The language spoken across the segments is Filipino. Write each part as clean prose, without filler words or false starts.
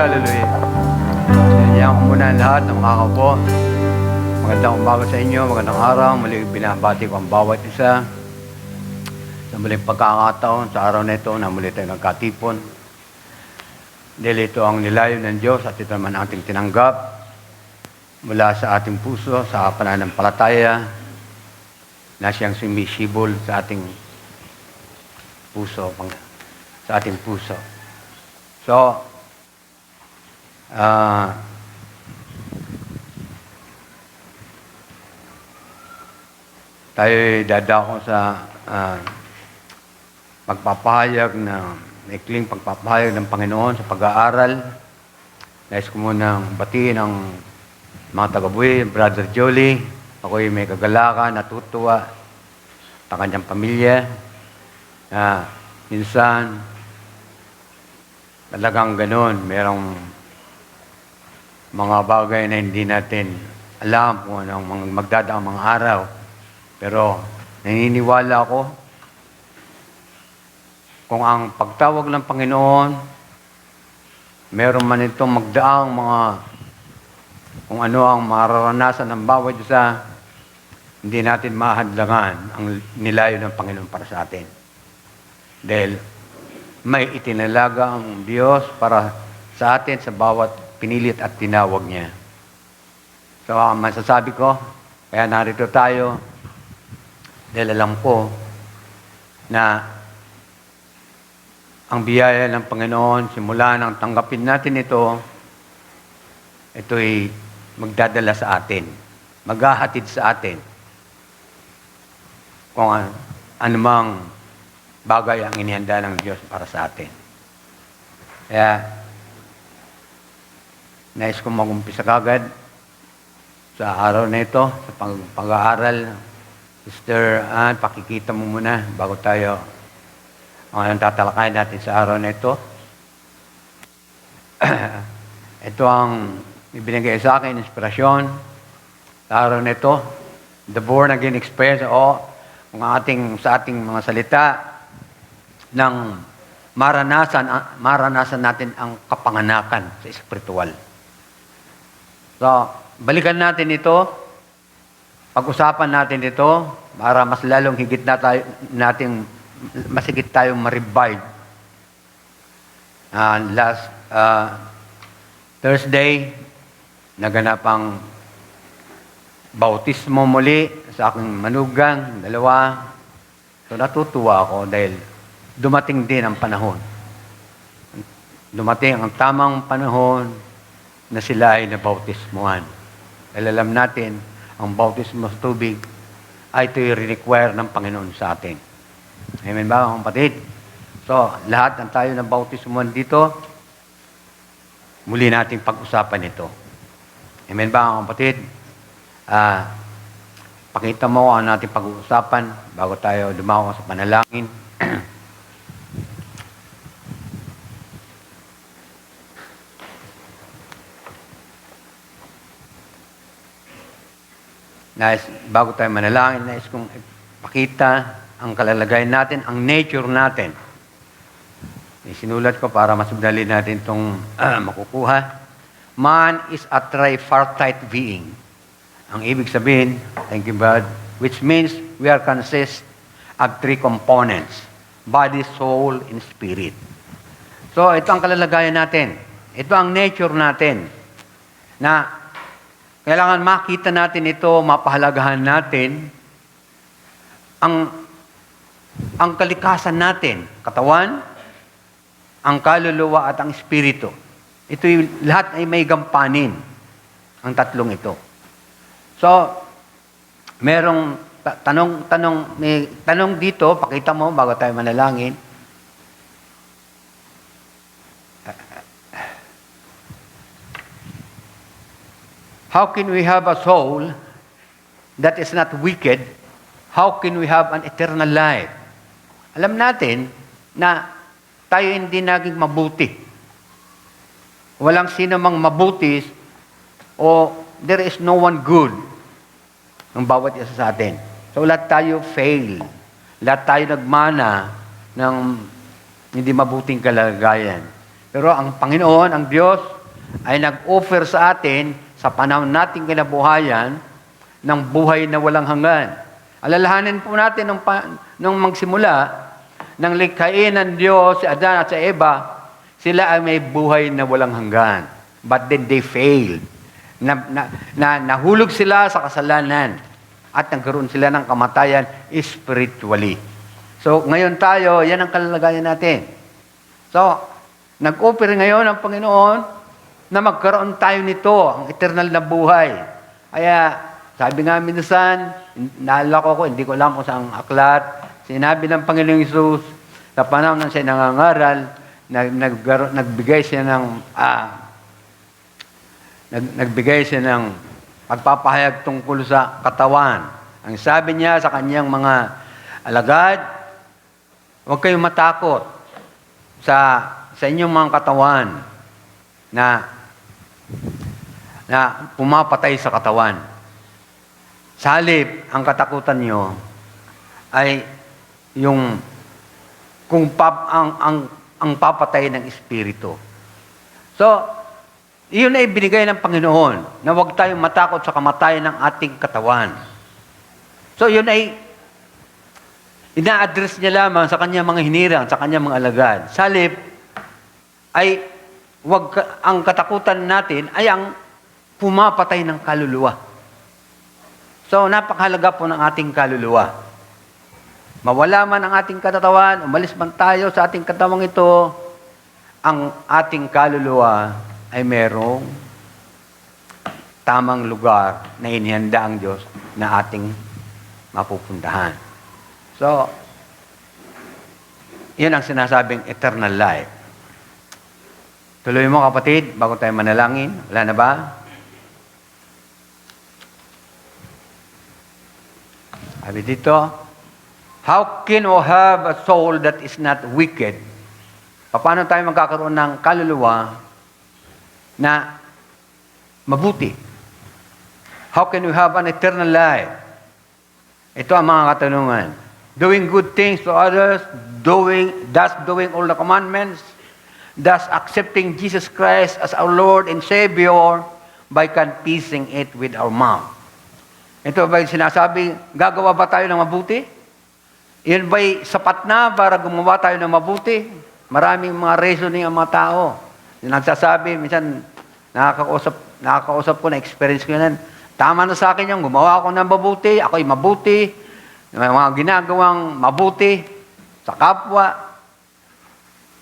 hallelujah. Sinanyahan ko muna ang lahat ng makakaupo. Magandang umaga sa inyo, magandang araw. Muli binabati ko ang bawat isa. Sa muling pagkakataon, sa araw na ito, na muli tayo nagkatipon. Dahil ito ang nilayo ng Diyos at ito naman ating tinanggap mula sa ating puso, sa pananampalataya na siyang sumisibol sa ating puso, sa ating puso. So, tayo dadako sa pagpapahayag na maikling pagpapahayag ng Panginoon sa pag-aaral. Nais ko munang batiin ang mga taga-buhay, Brother Jolie. Ako'y may kagalakan, natutuwa sa kanyang pamilya. Minsan, talagang ganun. Merong mga bagay na hindi natin alam kung anong magdadaang mga araw. Pero naniniwala ako kung ang pagtawag ng Panginoon, meron man itong magdaang mga kung ano ang mararanasan ng bawat isa, hindi natin mahadlangan ang nilayo ng Panginoon para sa atin. Dahil may itinalaga ang Diyos para sa atin sa bawat pinilit at tinawag niya. So, ang masasabi ko, kaya narito tayo, dahil alam ko na ang biyaya ng Panginoon, simula nang tanggapin natin ito'y magdadala sa atin, maghahatid sa atin kung anumang bagay ang inihanda ng Diyos para sa atin. Kaya, nais kong mag-umpisa kagad sa araw na ito, sa pag-aaral. Sister Ann, pakikita mo muna bago tayo ang tatalakayin natin sa araw na ito. Ito ang ibinigay sa akin, inspirasyon sa araw na ito. The born again experience o sa ating mga salita ng maranasan natin ang kapanganakan sa espiritual. So, balikan natin ito, pag-usapan natin ito para mas lalong higit mas higit tayong ma-revive. Last Thursday, naganap ang bautismo muli sa aking manugang, 2. So natutuwa ako dahil dumating din ang panahon. Dumating ang tamang panahon na sila ay nabautismuhan. Dahil alam natin, ang bautismo sa tubig ay ito'y require ng Panginoon sa atin. Amen ba, mga kapatid? So, lahat ng tayo na bautismuhan dito, muli nating pag-usapan ito. Amen ba, mga kapatid? Pakita mo ang nating pag-uusapan bago tayo dumako sa panalangin. Bago tayo manalangin, nais kong pakita ang kalalagayan natin, ang nature natin. Sinulat ko para masugdali natin itong makukuha. Man is a tripartite being. Ang ibig sabihin, thank you, Brad, which means we are consist of 3 components: body, soul, and spirit. So, ito ang kalalagayan natin. Ito ang nature natin na kailangan makita natin ito, mapahalagahan natin ang kalikasan natin, katawan, ang kaluluwa at ang espiritu. Lahat ay may gampanin, ang tatlong ito. So, merong may tanong dito, pakita mo bago tayo manalangin. How can we have a soul that is not wicked? How can we have an eternal life? Alam natin na tayo hindi naging mabuti. Walang sino mang mabuti o there is no one good ng bawat isa sa atin. So lahat tayo fail. Lahat tayo nagmana ng hindi mabuting kalagayan. Pero ang Panginoon, ang Diyos, ay nag-offer sa atin sa panahon nating kinabuhayan ng buhay na walang hanggan. Alalahanin po natin nung magsimula, nang likhain ng Diyos si Adan at si Eva, sila ay may buhay na walang hanggan. But then they failed. Nahulog sila sa kasalanan at nagkaroon sila ng kamatayan spiritually. So, ngayon tayo, yan ang kalalagayan natin. So, nag-offer ngayon ang Panginoon na magkaroon tayo nito, ang eternal na buhay. Kaya, sabi nga minsan, naalala ko, hindi ko alam kung saan aklat, sinabi ng Panginoong Hesus, sa panahon na siya nangangaral, nagbigay siya ng pagpapahayag tungkol sa katawan. Ang sabi niya sa kanyang mga alagad, huwag kayong matakot sa inyong mga katawan na pumapatay sa katawan. Sa halip, ang katakutan nyo ay yung ang papatay ng espiritu. So, iyon ay binigay ng Panginoon na huwag tayong matakot sa kamatayan ng ating katawan. So, yun ay ina-address niya lamang sa kanyang mga hinirang, sa kanyang mga alagad. Sa halip, ay ang katakutan natin ay ang pumapatay ng kaluluwa. So, napakahalaga po ng ating kaluluwa. Mawala man ang ating katawan, umalis man tayo sa ating katawang ito, ang ating kaluluwa ay merong tamang lugar na inihanda ang Diyos na ating mapupuntahan. So, yun ang sinasabing eternal life. Tuloy mo kapatid, bago tayo manalangin. Wala na ba? Sabi dito, how can we have a soul that is not wicked? Paano tayo magkakaroon ng kaluluwa na mabuti? How can we have an eternal life? Ito ang mga katanungan. Doing good things to others, doing all the commandments, thus accepting Jesus Christ as our Lord and Savior by confessing it with our mouth. Ito ba yung sinasabi, gagawa ba tayo ng mabuti? Yun ba'y sapat na para gumawa tayo ng mabuti? Maraming mga reasoning ang mga tao. Nagsasabi, minsan nakakausap ko, na-experience ko yan. Tama na sa akin yung gumawa ako ng mabuti, ako'y mabuti, may mga ginagawang mabuti sa kapwa.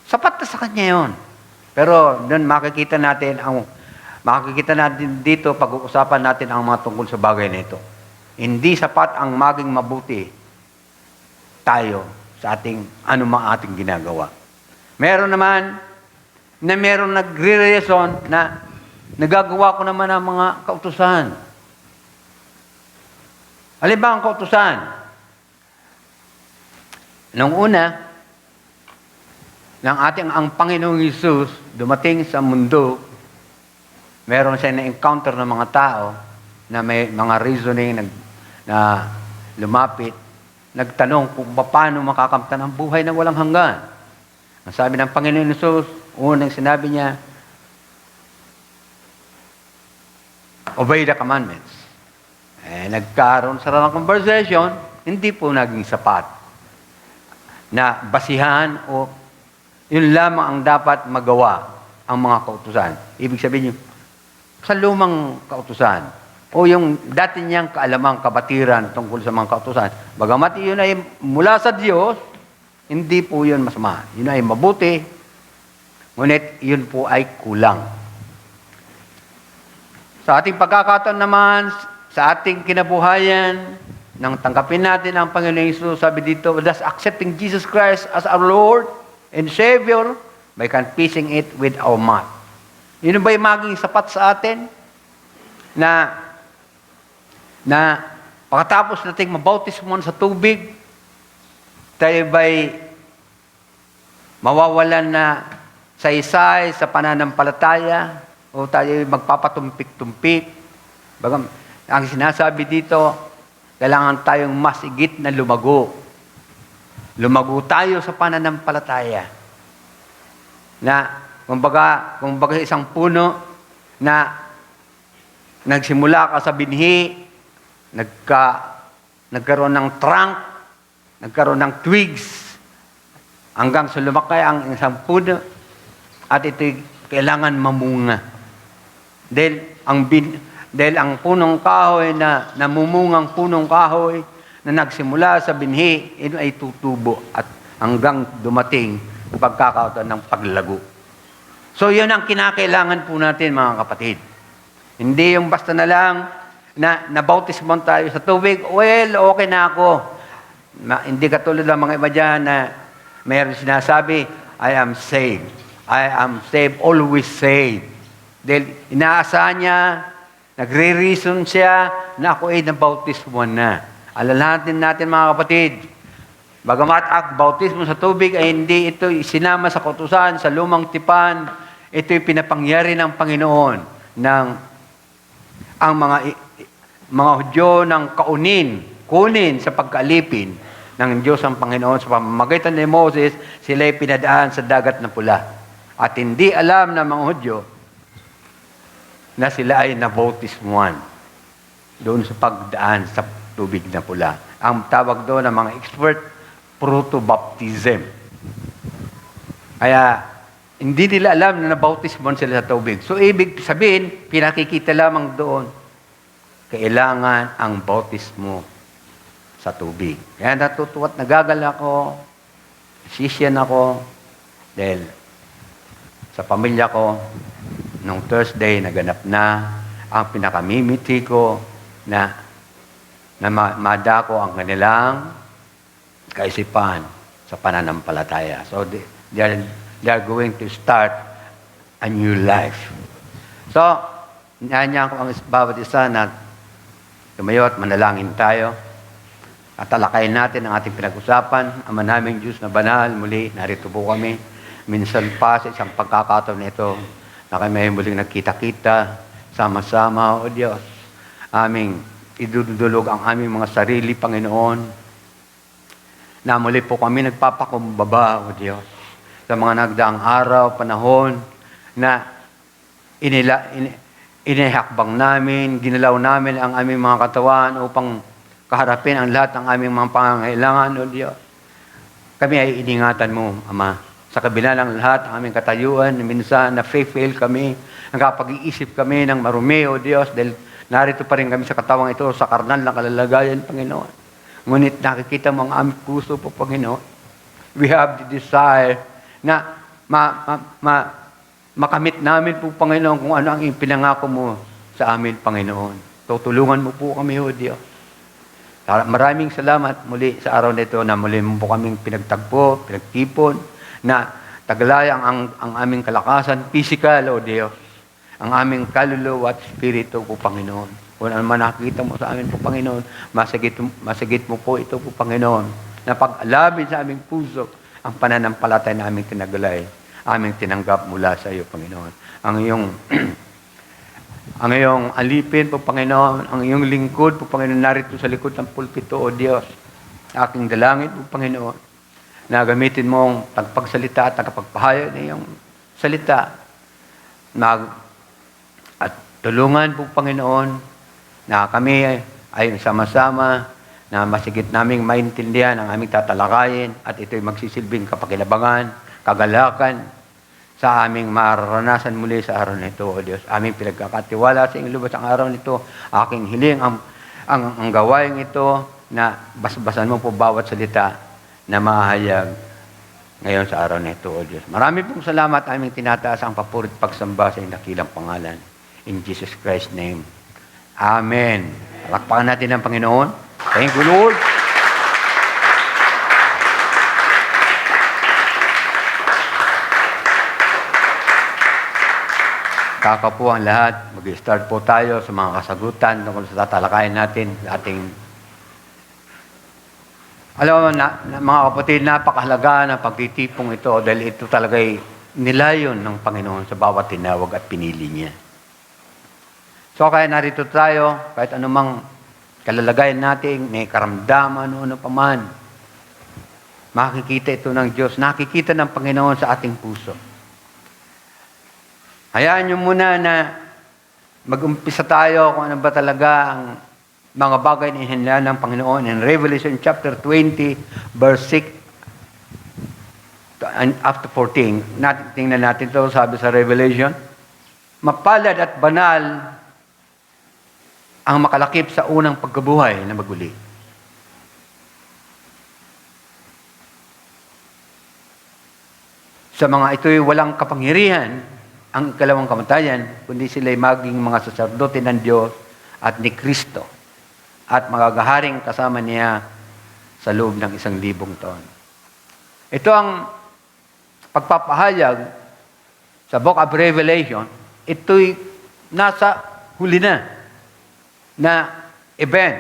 Sapat na sa kanya yun. Pero doon makikita natin dito, pag-uusapan natin ang mga tungkol sa bagay na ito. Hindi sapat ang maging mabuti tayo sa anumang ating ginagawa. Meron naman na meron nagre-reason na nagagawa ko naman ang mga kautusan. Alin ba ang kautusan? Nung una, ang Panginoong Hesus dumating sa mundo, meron siya na-encounter ng mga tao na may mga reasoning na lumapit, nagtanong kung paano makakamtan ang buhay na walang hanggan. Ang sabi ng Panginoon Hesus, unang sinabi niya, obey the commandments. Nagkaroon sa ng conversation, hindi po naging sapat na basihan o yun lamang ang dapat magawa ang mga kautusan. Ibig sabihin sa lumang kautusan o yung dati niyang kaalamang kabatiran tungkol sa mga kautusan. Bagamat yun ay mula sa Diyos, hindi po yun masama. Yun ay mabuti, ngunit yun po ay kulang. Sa ating pagkakataon naman, sa ating kinabuhayan, nang tanggapin natin ang Panginoong Hesus, sabi dito, thus accepting Jesus Christ as our Lord and Savior by confessing it with our mouth. Yun ba'y maging sapat sa atin na pagkatapos nating mabautismuhan sa tubig, tayo ba'y mawawalan na saysay sa pananampalataya o tayo magpapatumpik-tumpik? Ang sinasabi dito, kailangan tayong mas higit na lumago. Lumago tayo sa pananampalataya na kumbaga isang puno na nagsimula ka sa binhi, nagkaroon ng trunk, nagkaroon ng twigs, hanggang sa lumaki ang isang puno, at ito kailangan mamunga. Dahil ang punong kahoy na namumungang punong kahoy na nagsimula sa binhi, ito ay tutubo at hanggang dumating ang pagkakataon ng paglago. So, yun ang kinakailangan po natin, mga kapatid. Hindi yung basta na lang na nabautismon tayo sa tubig, well, okay na ako. Hindi katulad ng mga iba dyan na mayroon sinasabi, I am saved. I am saved, always saved. Dahil inaasahan niya, nagre-reason siya na ako ay nabautismon na. Alalahanin natin, mga kapatid, bagamat ang bautismo sa tubig ay hindi ito isinama sa kautusan, sa lumang tipan, ito'y pinapangyari ng Panginoon ng ang mga Hudyo ng kunin sa pagkaalipin ng Diyos ang Panginoon sa pamamagitan ni Moses, sila'y pinadaan sa dagat na pula. At hindi alam ng mga Hudyo na sila ay nabautismuhan doon sa pagdaan sa tubig na pula. Ang tawag doon ng mga expert, proto-baptism. Kaya, hindi nila alam na nabautismuhan sila sa tubig. So, ibig sabihin, pinakikita lamang doon, kailangan ang bautismo sa tubig. Kaya natutuwa at nagagal ako, sisyan ako, dahil sa pamilya ko, nung Thursday, naganap na ang pinakamimiti ko na madako ang kanilang kaisipan sa pananampalataya. So, they are going to start a new life. So, niyanya ko ang bawat isa na tumayo at manalangin tayo. At talakayin natin ang ating pinag-usapan. Ama naming Diyos na banal, muli, narito po kami. Minsan pa sa isang pagkakataon nito na kami muling nagkita-kita, sama-sama, O Diyos. Aming idudulog ang aming mga sarili, Panginoon, na muli po kami nagpapakumbaba, O Diyos, sa mga nagdaang araw, panahon, na inihakbang namin, ginalaw namin ang aming mga katawan upang kaharapin ang lahat ng aming mga pangangailangan, O Diyos. Kami ay iningatan mo, Ama. Sa kabila ng lahat, ang aming katayuan, minsan na-fail kami, nagkapag-iisip kami ng marumi, O Diyos, dahil narito pa rin kami sa katawang ito, sa karnal na kalalagayan, Panginoon. Ngunit nakikita mo ang aming puso po, Panginoon. We have the desire na makamit namin po, Panginoon, kung ano ang pinangako mo sa amin, Panginoon. Tutulungan mo po kami, O Diyos. Maraming salamat muli sa araw nito na muli mo po kaming pinagtagpo, pinagtipon, na taglayang ang aming kalakasan, physical, O Diyos, ang aming kaluluwa at spirito po, Panginoon. Kung ano man nakikita mo sa amin po, Panginoon, masagit mo po ito po, Panginoon, na pag-alabin sa aming puso ang pananampalatay na aming tinagalay, aming tinanggap mula sa iyo, Panginoon. Ang iyong alipin po, Panginoon, ang iyong lingkod po, Panginoon, narito sa likod ng pulpito, O Diyos. Aking dalangin po, Panginoon, na gamitin mong tagpagsalita at tagapagpahayag ng iyong salita. At tulungan po, Panginoon, na kami ay sama-sama na masigit naming maintindihan ang aming tatalakayin at ito'y magsisilbing kapakinabangan, kagalakan sa aming mararanasan muli sa araw nito, O Diyos. Aming pinagkakatiwala sa iyong lubos ang araw nito. Aking hiling ang gawain ito na basbasan mo po bawat salita na mahayag ngayon sa araw nito, O Diyos. Marami pong salamat aming tinataas ang papurit pagsamba sa iyong dakilang pangalan. In Jesus Christ's name. Amen. Palakpakan natin ang Panginoon. Thank you, Lord. Kakapo ang lahat. Mag-start po tayo sa mga kasagutan tungkol sa tatalakayin natin sa ating. Alam mo, mga kapatid, napakahalaga na pagtitipong ito dahil ito talaga'y nilayon ng Panginoon sa bawat tinawag at pinili niya. So, kaya narito tayo, kahit anumang kalalagayan natin, may karamdaman, ano pa man, makikita ito ng Diyos, nakikita ng Panginoon sa ating puso. Hayaan nyo muna na mag-umpisa tayo kung ano ba talaga ang mga bagay na ihinala ng Panginoon. In Revelation chapter 20, verse 6 and up to 14. Tingnan natin ito, sabi sa Revelation. Mapalad at banal ang makalakip sa unang pagkabuhay na maguli. Sa mga ito'y walang kapangyarihan ang ikalawang kamatayan, kundi sila'y maging mga saserdote ng Diyos at ni Kristo at magagaharing kasama niya sa loob ng 1,000 taon. Ito ang pagpapahayag sa Book of Revelation. Ito'y nasa huli na event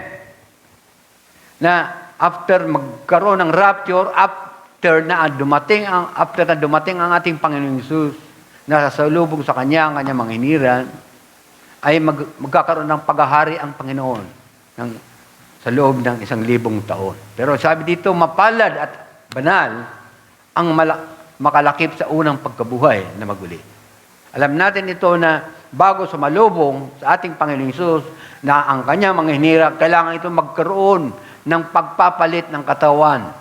na after magkaroon ng rapture, after na dumating ang ating Panginoong Hesus na sasalubong sa Kanya, ang Kanyang mga hiniran, ay magkakaroon ng paghahari ang Panginoon sa loob ng 1,000 taon. Pero sabi dito, mapalad at banal ang makalakip sa unang pagkabuhay na maguli. Alam natin ito na bago sumalubong sa ating Panginoong Hesus na ang Kanyang mga hinirang, kailangan ito magkaroon ng pagpapalit ng katawan,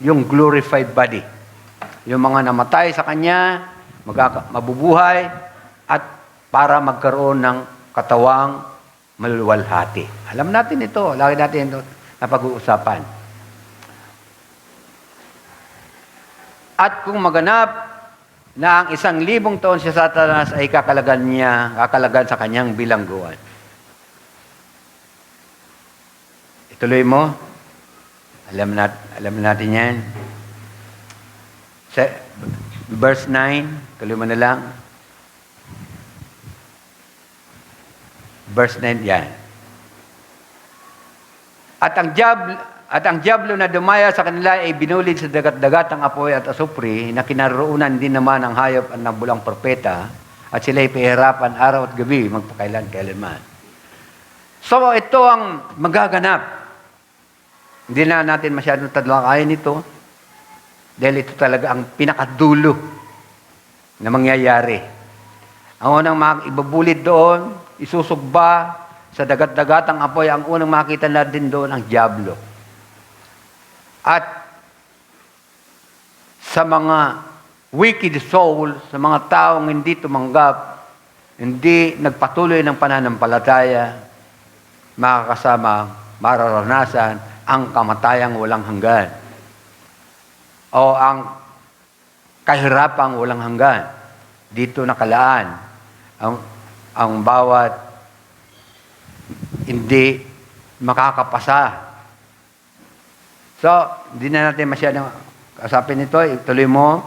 yung glorified body. Yung mga namatay sa Kanya, mabubuhay, at para magkaroon ng katawang maluluwalhati. Alam natin ito, lagi natin ito napag-uusapan. At kung maganap na ang 1,000 taon si Satanas ay kakalagan sa kanyang bilangguan. Ituloy mo. Alam natin yan. Verse 9, tuloy mo na lang. Verse 9, yan. At ang diablo na dumaya sa kanila ay binulid sa dagat-dagatang apoy at asupri na kinaroonan din naman ng hayop at ng bulang propeta at sila ay pahirapan araw at gabi magpakailan-kailanman. So ito ang magaganap. Hindi na natin masyadong talakayin ito dahil ito talaga ang pinakadulo na mangyayari. Ang unang ibabulid doon, isusugba sa dagat-dagatang apoy, ang unang makita natin doon ang diablo. At sa mga wicked soul, sa mga taong hindi tumanggap, hindi nagpatuloy ng pananampalataya, makakasama, mararanasan ang kamatayang walang hanggan o ang kahirapang walang hanggan. Dito nakalaan ang bawat hindi makakapasa. So, hindi na natin masyadong kasapin ito. Ituloy mo.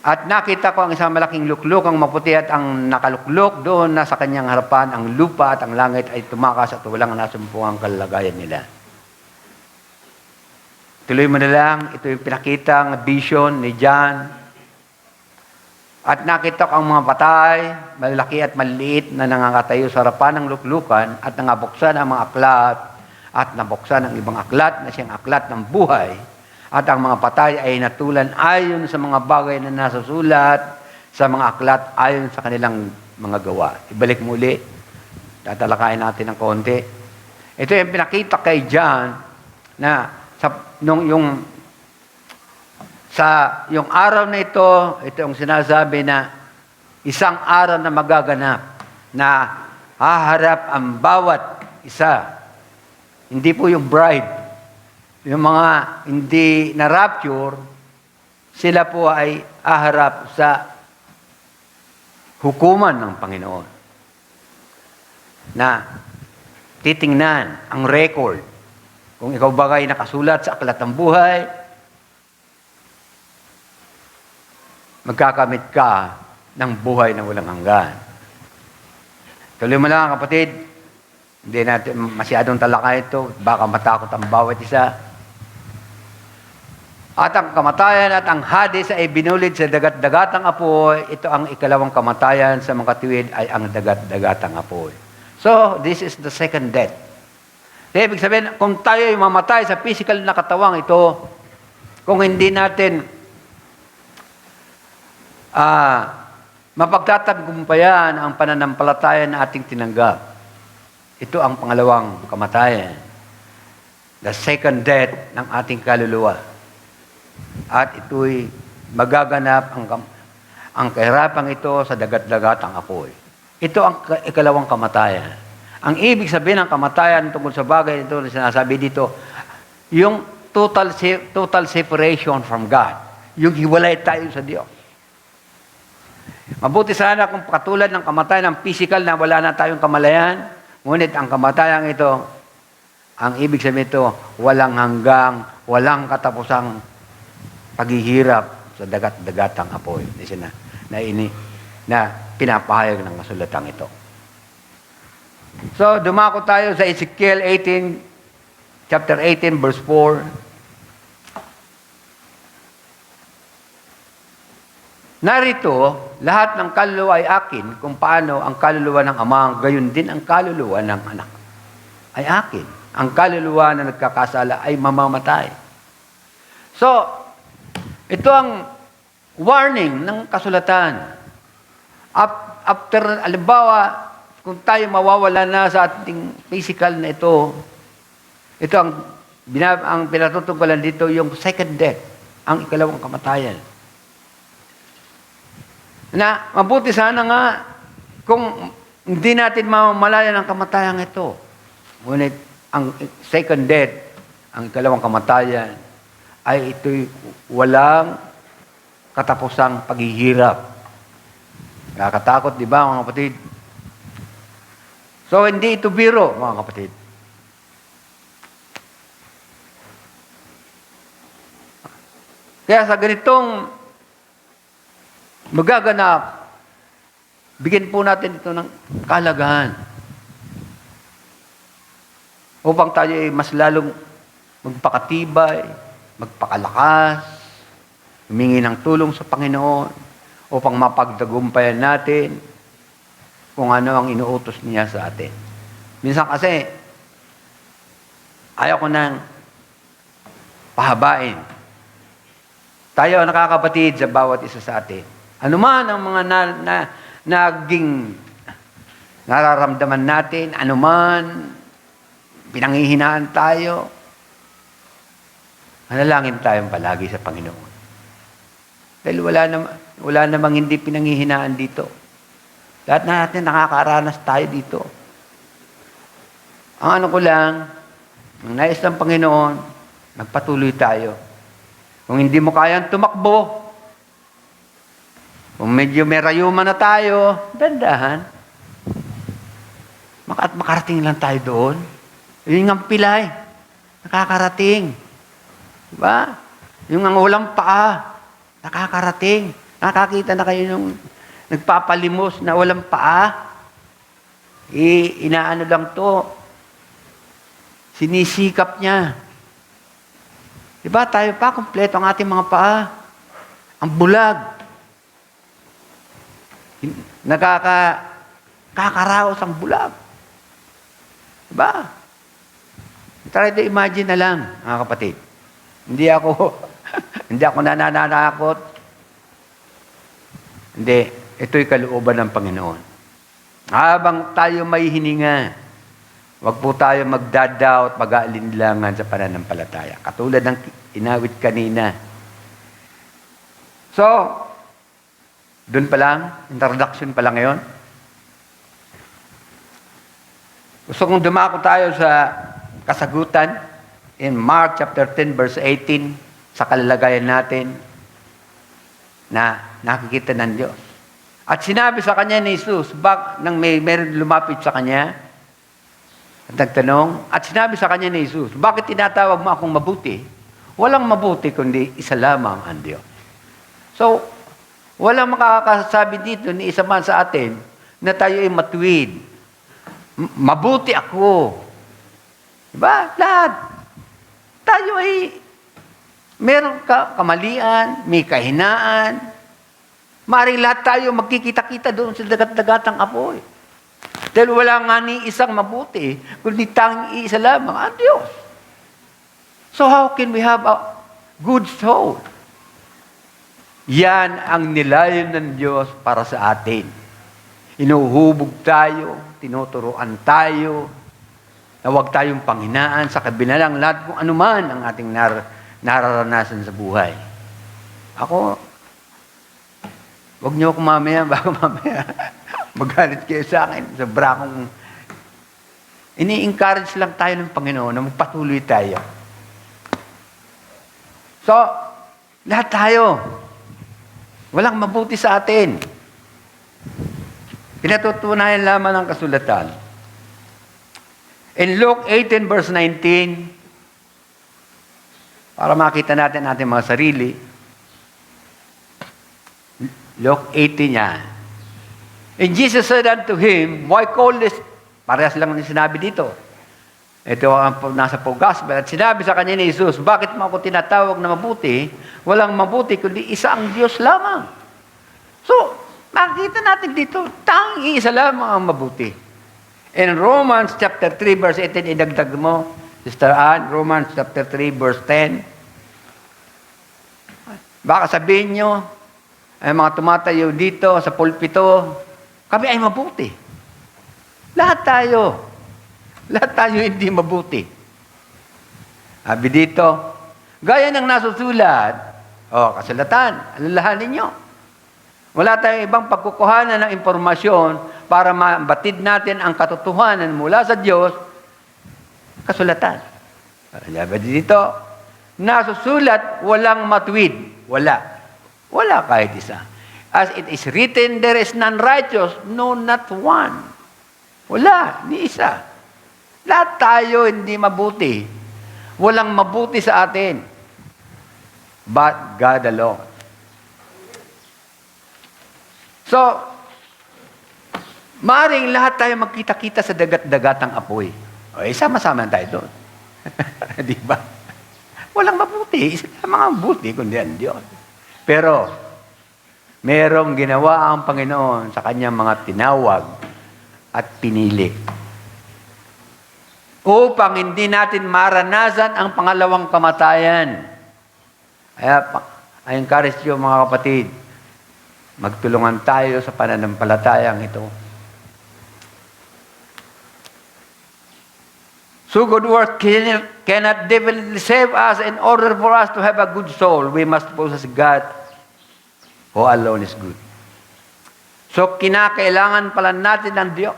At nakita ko ang isang malaking lukluk, ang maputi at ang nakalukluk doon na sa kanyang harapan, ang lupa at ang langit ay tumakas at walang nasumpungang kalagayan nila. Tuloy mo na lang, ito yung pinakitang vision ni John. At nakita ko ang mga patay, malaki at maliit na nangangatayo sa harapan ng luklukan at nangabuksan ang mga aklat at nabuksan ang ibang aklat na siyang aklat ng buhay. At ang mga patay ay natulan ayon sa mga bagay na nasa sulat, sa mga aklat ayon sa kanilang mga gawa. Ibalik muli, tatalakayin natin ng konti. Ito yung pinakita kay John na yung araw na ito yung sinasabi na isang araw na magaganap na haharap ang bawat isa. Hindi po yung bride. Yung mga hindi na rapture, sila po ay aharap sa hukuman ng Panginoon. Na titingnan ang record. Kung ikaw bagay nakasulat sa aklat ng buhay, magkakamit ka ng buhay na walang hanggan. Tuloy mo lang, kapatid. Hindi natin masyadong talakay ito. Baka matakot ang bawat isa. At ang kamatayan at ang Hades ay binulid sa dagat-dagatang apoy. Ito ang ikalawang kamatayan, sa mga tuwid ay ang dagat-dagatang apoy. So, this is the second death. So, ibig sabihin, kung tayo ay mamatay sa physical na katawang ito, kung hindi natin mapagtatagumpayan ang pananampalataya na ating tinanggap. Ito ang pangalawang kamatayan. The second death ng ating kaluluwa. At ito'y magaganap ang kahirapang ito sa dagat-dagatang apoy. Ito ang ikalawang kamatayan. Ang ibig sabihin ng kamatayan tungkol sa bagay ito na sinasabi dito, yung total separation from God. Yung hiwalay tayo sa Diyos. Mabuti sana kung katulad ng kamatayan ng physical na wala na tayong kamalayan, ngunit ang kamatayan ito, ang ibig sabihin ito, walang hanggang, walang katapusang paghihirap sa dagat-dagatang apoy. Na pinapahayag ng kasulatang ito. So, dumako tayo sa Ezekiel 18, chapter 18, verse 4. Narito, lahat ng kaluluwa ay akin, kung paano ang kaluluwa ng Ama, gayon din ang kaluluwa ng anak ay akin. Ang kaluluwa na nagkakasala ay mamamatay. So, ito ang warning ng kasulatan. After, alimbawa, kung tayo mawawala na sa ating physical na ito ang pinatutungkulan dito, yung second death, ang ikalawang kamatayan. Na mabuti sana nga kung hindi natin mamamalayan ang kamatayan ito. Ngunit ang second death, ang ikalawang kamatayan, ay ito'y walang katapusang paghihirap. Nakakatakot, di ba, mga kapatid? So, hindi ito biro, mga kapatid. Kaya sa ganitong magaganap, bigyan po natin ito ng kahalagahan upang tayo ay mas lalong magpakatibay, magpakalakas, humingi ng tulong sa Panginoon upang mapagtagumpayan natin kung ano ang inuutos niya sa atin. Minsan kasi, ayaw ko nang pahabain. Tayo nakakabatid sa bawat isa sa atin. Ano man ang mga naging nararamdaman natin, ano man pinanghihinaan tayo, manalangin tayong palagi sa Panginoon. Dahil wala namang hindi pinanghihinaan dito. Lahat na natin nakakaranas tayo dito. Ang ano ko lang, ang nais ng Panginoon, magpatuloy tayo. Kung hindi mo kayang tumakbo, kung medyo may rayuman na tayo, dandahan. Makarating lang tayo doon. Yung ang pilay, nakakarating. Diba? Yung ang walang paa, nakakarating. Nakakita na kayo nung nagpapalimos na walang paa. Inaano lang to. Sinisikap niya. Diba? Tayo pa, kumpleto ang ating mga paa. Ang bulag. Kakaraos ang bulag. Diba? Try to imagine na lang, mga kapatid. Hindi ako nananakot. Hindi. Ito'y kalooban ng Panginoon. Habang tayo may hininga, wag po tayo magdadoubt, mag-aalinlangan sa pananampalataya. Katulad ng inawit kanina. So, doon pa lang, introduction pa lang ngayon. Gusto kong dumako tayo sa kasagutan in Mark chapter 10 verse 18 sa kalalagayan natin na nakikita ng Diyos. At sinabi sa kanya ni Jesus, nang meron lumapit sa kanya at nagtanong, at sinabi sa kanya ni Jesus, bakit tinatawag mo akong mabuti? Walang mabuti kundi isa lamang ang Diyos. So, walang makakasabi dito ni isa man sa atin na tayo ay matuwid. Mabuti ako. Diba? Lahat. Tayo ay meron kamalian, may kahinaan. Maring lahat tayo magkikita-kita doon sa dagat-dagatang apoy. Dahil wala nga ni isang mabuti, kundi tanging isa lamang ang Diyos. So how can we have a good soul? Yan ang nilayon ng Diyos para sa atin. Inuhubog tayo, tinuturuan tayo, na huwag tayong panghinaan sa kabila ng lahat kung anuman ang ating nararanasan sa buhay. Ako, huwag niyo ako mamaya, baka mamaya magalit kayo sa akin. Sobra akong ini-encourage lang tayo ng Panginoon na magpatuloy tayo. So, lahat tayo, walang mabuti sa atin. Pinatutunayan lamang ng kasulatan. In Luke 18 verse 19, para makita natin ating mga sarili, Luke 18 yan. And Jesus said unto him, why call this? Parehas lang ang sinabi dito. Ito ang nasa gospel. At sinabi sa kanya ni Jesus, bakit mo ako tinatawag na mabuti? Walang mabuti, kundi isa ang Diyos lamang. So, makikita natin dito, tanging isa lamang ang mabuti. In Romans chapter 3 verse 18, idagdag mo, Sister Ann, Romans chapter 3 verse 10. Baka sabihin nyo, ay mga tumatayo dito sa pulpito, kami ay mabuti. Lahat tayo hindi mabuti. Sabi dito, gaya ng nasusulat, kasulatan, alalahanin nyo. Wala tayong ibang pagkukuhanan ng impormasyon para mabatid natin ang katotohanan mula sa Diyos, kasulatan. Sabi dito, nasusulat, walang matuwid. Wala kahit isa. As it is written, there is none righteous, no, not one. Wala, ni isa. Lahat tayo hindi mabuti. Walang mabuti sa atin. But God alone. So, maaaring lahat tayo magkita-kita sa dagat-dagatang apoy. Sama-sama tayo doon. Di ba? Walang mabuti. Isa lamang ang mabuti, kundi ang Diyos. Pero, merong ginawa ang Panginoon sa kanyang mga tinawag at pinili. Upang hindi natin maranasan ang pangalawang kamatayan. Kaya, I encourage you mga kapatid, magtulungan tayo sa pananampalatayang ito. So good work cannot definitely save us. In order for us to have a good soul, we must possess God, who alone is good. So kinakailangan pala natin ng Diyos.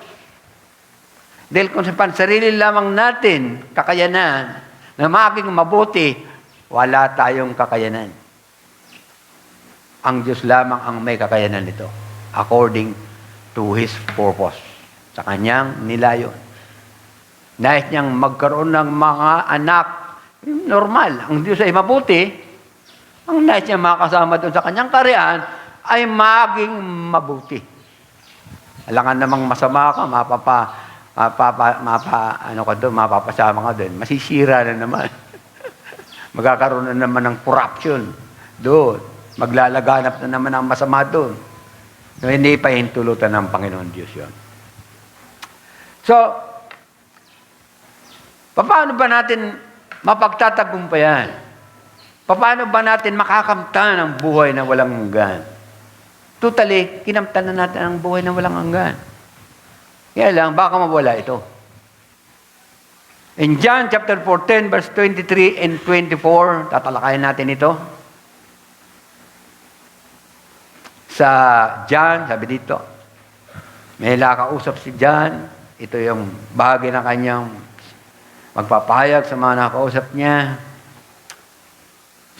Dahil kung sa pansarili lamang natin kakayanan na maging mabuti, wala tayong kakayanan. Ang Diyos lamang ang may kakayanan nito according to His purpose. Sa kanyang nilayon. Nais niyang magkaroon ng mga anak, normal. Ang Diyos ay mabuti. Ang nais niya makasama doon sa kanyang karyaan ay maging mabuti. Alangan namang masama ka, mapapasama ka doon. Masisira na naman. Magkakaroon na naman ng corruption doon. Maglalaganap na naman ang masama doon. So, hindi pa hintulutan ng Panginoon Diyos yun. So, paano ba natin mapagtatagumpayan? Paano ba natin makakamtan ang buhay na walang hanggan? Totally, kinamtan na natin ang buhay na walang hanggan. Kaya lang, baka mawala ito. In John chapter 14, verse 23 and 24, tatalakayin natin ito. Sa John, sabi dito, may nakausap si John. Ito yung bahagi ng kanyang magpapahayag sa mga nakausap niya.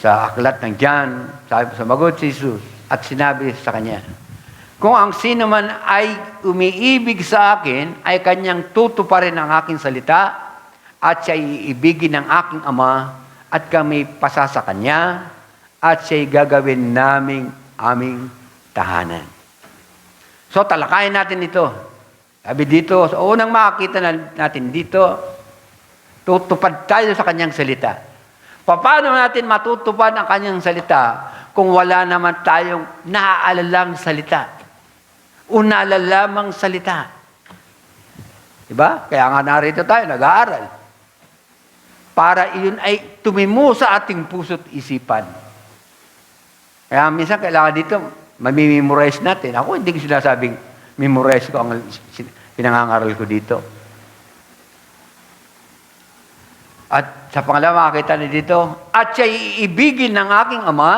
Sa aklat ng John, sumagot si Jesus at sinabi sa kanya, kung ang sino man ay umiibig sa akin, ay kanyang tutuparin ang aking salita at siya iibigin ng aking Ama at kami pasa sa kanya at siya'y gagawin aming tahanan. So, talakayin natin ito. Sabi dito, sa unang makakita natin dito, tutupad tayo sa kanyang salita. Paano natin matutupad ang kanyang salita kung wala naman tayong naaalalang salita? Unalalamang salita. Diba? Kaya nga narito tayo, nag-aaral. Para iyon ay tumimo sa ating puso't isipan. Kaya minsan kailangan dito, mamimemorize natin. Ako hindi ko sinasabing memorize ko ang pinangangaral ko dito. At sa pangalawa, makakita niyo dito, at siya'y iibigin ng aking Ama,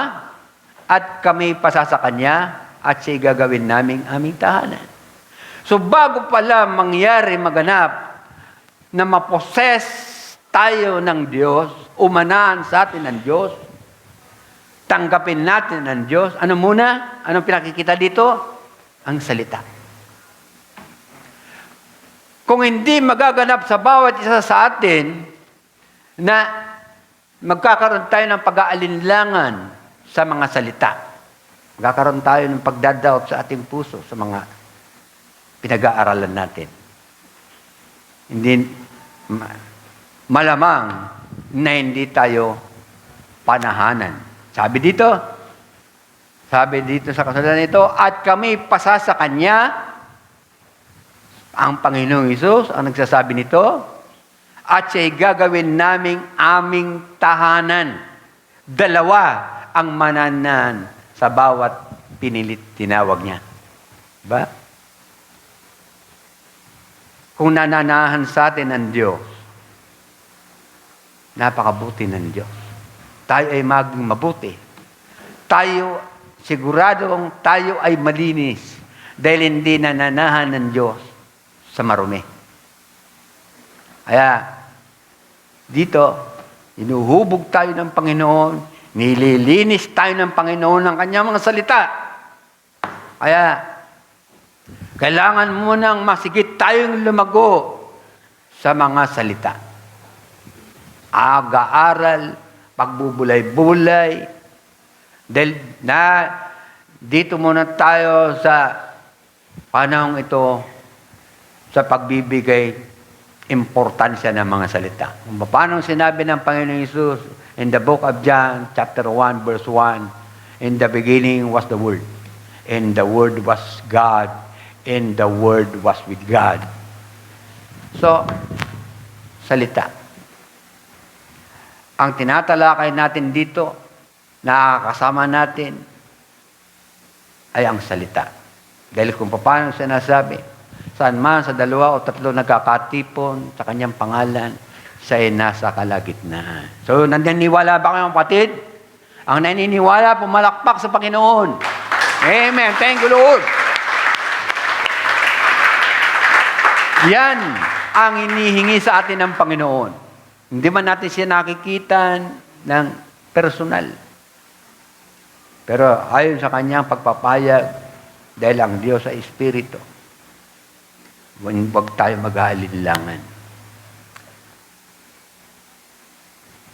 at kami pasasa Kanya, at siya'y gagawin naming aming tahanan. So bago pala mangyari maganap na maposes tayo ng Diyos, umanaan sa atin ng Diyos, tanggapin natin ng Diyos, ano muna? Anong pinakikita dito? Ang salita. Kung hindi magaganap sa bawat isa sa atin, na magkakaroon tayo ng pag-aalinlangan sa mga salita. Magkakaroon tayo ng pagdadoubt sa ating puso sa mga pinag-aaralan natin. Hindi, malamang na hindi tayo panahanan. Sabi dito sa kasulatan nito, at kami pasasa Kanya, ang Panginoong Hesus, ang nagsasabi nito, at siya'y gagawin naming aming tahanan. Dalawa ang mananan sa bawat pinilit tinawag niya. Diba? Kung nananahan sa atin ang Diyos, napakabuti ng Diyos. Tayo ay maging mabuti. Tayo, siguradong tayo ay malinis dahil hindi nananahan ng Diyos sa marumi. Kaya, dito, inuhubog tayo ng Panginoon, nililinis tayo ng Panginoon ng Kanyang mga salita. Kaya, kailangan munang masigit tayong lumago sa mga salita. Aga-aral, pagbubulay-bulay, dahil dito muna tayo sa panahong ito sa pagbibigay importansya ng mga salita. Kung paano sinabi ng Panginoong Hesus in the book of John, chapter 1, verse 1, in the beginning was the Word, and the Word was God, and the Word was with God. So, salita. Ang tinatalakay natin dito, nakakasama natin, ay ang salita. Dahil kung paano sinasabi, saan man sa 2 o 3 nagkakatipon sa Kanyang pangalan, siya ay nasa kalagitnaan. So, naniniwala ba kayo, kapatid? Ang naniniwala, pumalakpak sa Panginoon. Amen. Thank you, Lord. Yan ang inihingi sa atin ng Panginoon. Hindi man natin siya nakikita ng personal. Pero ayon sa Kanyang pagpapayag, dahil ang Diyos ay Espiritu, huwag tayo mag-aalinlangan.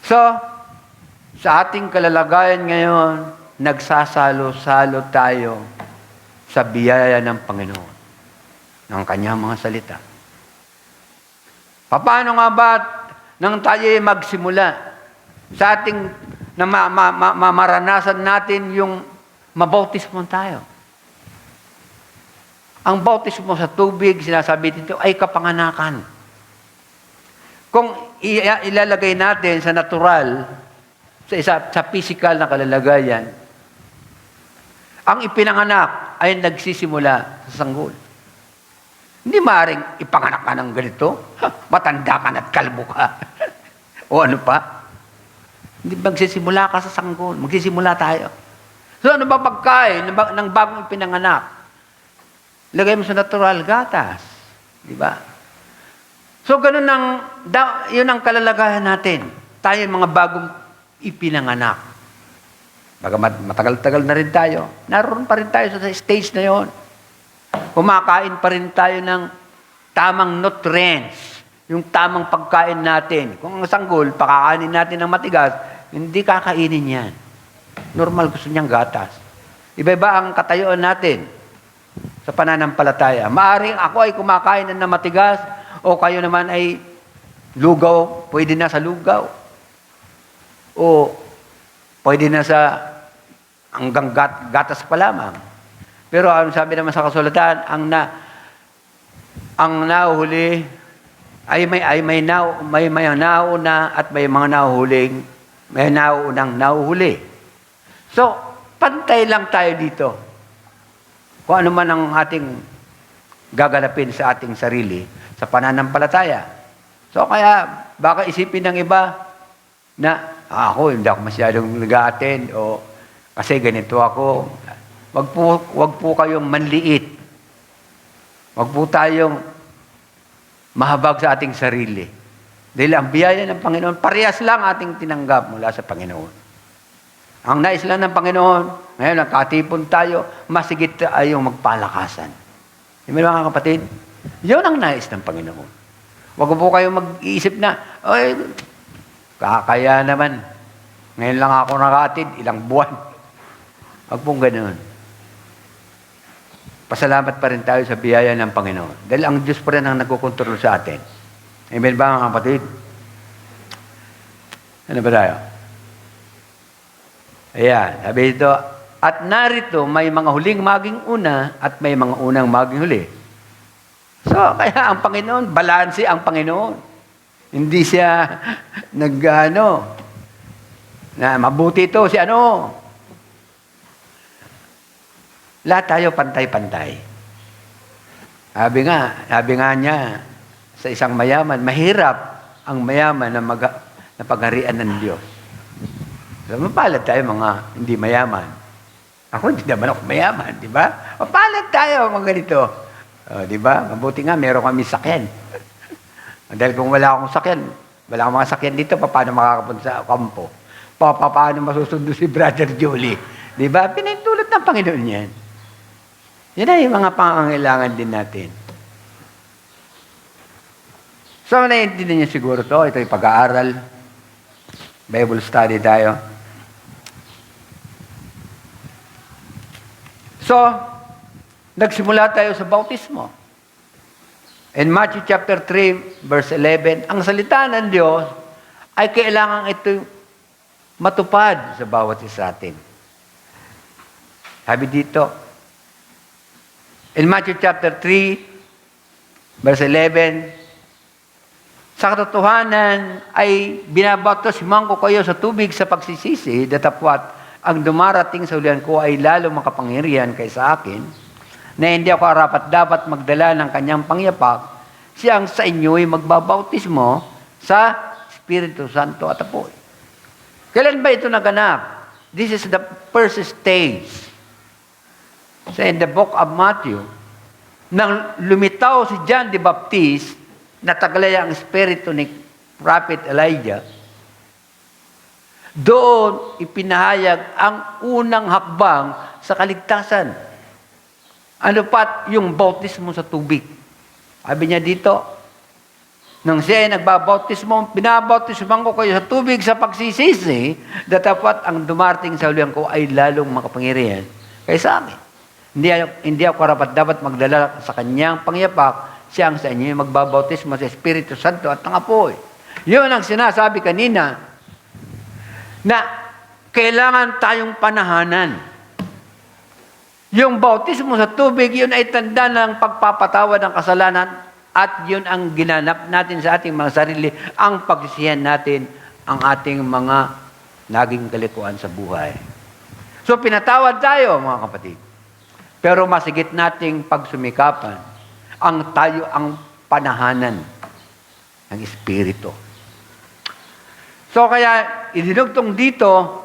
So, sa ating kalalagayan ngayon, nagsasalo-salo tayo sa biyaya ng Panginoon, ng Kanyang mga salita. Paano nga ba nang tayo magsimula sa ating na maranasan natin yung mabautismo tayo? Ang bautismo sa tubig, sinasabi dito, ay kapanganakan. Kung ilalagay natin sa natural, sa physical na kalalagayan, ang ipinanganak ay nagsisimula sa sanggol. Hindi maaaring ipanganak ka ng ganito, matanda ka at kalbo ka. O ano pa? Hindi magsisimula ka sa sanggol, magsisimula tayo. So ano ba pagkain ng bagong ipinanganak? Lagay mo sa natural, gatas. Di ba? So, ganun yun ang kalalagayan natin. Tayo mga bagong ipinanganak. Bagamat matagal-tagal na rin tayo, naroon pa rin tayo sa stage na yon. Kumakain pa rin tayo ng tamang nutrients, yung tamang pagkain natin. Kung ang sanggol, pakakainin natin ng matigas, hindi kakainin yan. Normal gusto niyang gatas. Iba-iba ang katayuan natin sa pananampalataya. Maaring ako ay kumakain ng matigas o kayo naman ay lugaw, pwede na sa lugaw. O pwede na sa hanggang gatas pa lamang. Pero ang sabi naman sa kasulatan, ang nahuhuli ay may nauna at may mga nahuhuling, may nauunang nahuhuli. So, Pantay lang tayo dito. Kung ano man ang ating gagalapin sa ating sarili, sa pananampalataya. So kaya, baka isipin ng iba na, ako, hindi ako masyadong nag-a-attend o kasi ganito ako. Wag po kayong manliit. Wag po tayong mahabag sa ating sarili. Dahil ang biyaya ng Panginoon, parehas lang ating tinanggap mula sa Panginoon. Ang nais lang ng Panginoon, ngayon nagkatipon tayo, masigit tayong magpalakasan. Di ba mga kapatid? Yun ang nais ng Panginoon. Huwag po kayong mag-iisip na, ay, kakaya naman. Ngayon lang ako nakatid, ilang buwan. Huwag pong ganoon. Pasalamat pa rin tayo sa biyaya ng Panginoon. Dahil ang Diyos pa rin ang nagkukontrol sa atin. Amen ba mga kapatid? Ano ba tayo? Ayan, sabi dito, at narito may mga huling maging una at may mga unang maging huli. So, kaya ang Panginoon, balanse ang Panginoon. Hindi siya na mabuti ito, si lahat tayo pantay-pantay. Sabi nga niya, sa isang mayaman, mahirap ang mayaman na pagharian ng Diyos. So, mapalad tayo mga hindi mayaman. Ako, hindi naman ako mayaman, di ba? Mapalad tayo mga ganito. Di ba? Mabuti nga, meron kami sakyan. Dahil kung wala akong sakyan, wala akong mga sakyan dito, paano makakapunta sa kampo? Paano masusundo si Brother Jolie? Di ba? Pinintulot ng Panginoon yan. Yan ay mga pangangailangan din natin. So, naiintindihan niyo siguro to. Ito yung pag-aaral. Bible study tayo. So, nagsimula tayo sa bautismo. In Matthew chapter 3, verse 11, ang salita ng Diyos ay kailangan ito matupad sa bawat isa atin. Sabi dito, in Matthew chapter 3, verse 11, sa katotohanan ay binabautismuhan ko kayo sa tubig sa pagsisisi, datapwat ang dumarating sa hulihan ko ay lalong makapangyarihan kaysa akin, na hindi ako dapat magdala ng kanyang pangyapak, siyang sa inyo'y magbabautismo sa Espiritu Santo at apoy. Kailan ba ito naganap? This is the first stage. So in the book of Matthew, nang lumitaw si John the Baptist, nataglay ang espiritu ni Prophet Elijah, doon ipinahayag ang unang hakbang sa kaligtasan. Ano pat yung bautismo sa tubig? Sabi niya dito, nang siya ay nagbabautismo, binabautismohan ko kayo sa tubig sa pagsisisi, datapat ang dumarating sa hulihan ko ay lalong makapangyarihan kaysa akin. Hindi ako dapat magdala sa kanyang pangyapak, siya ang sa inyo yung magbabautismo sa Espiritu Santo at ng apoy. Yun ang sinasabi kanina na kailangan tayong panahanan. Yung bautismo sa tubig, yun ay tanda ng pagpapatawad ng kasalanan at yun ang ginanap natin sa ating mga sarili, ang pagsisihan natin ang ating mga naging kalikuan sa buhay. So pinatawad tayo mga kapatid. Pero masigit nating pagsumikapan tayo ang panahanan ng Espiritu. So kaya, idinugtong dito,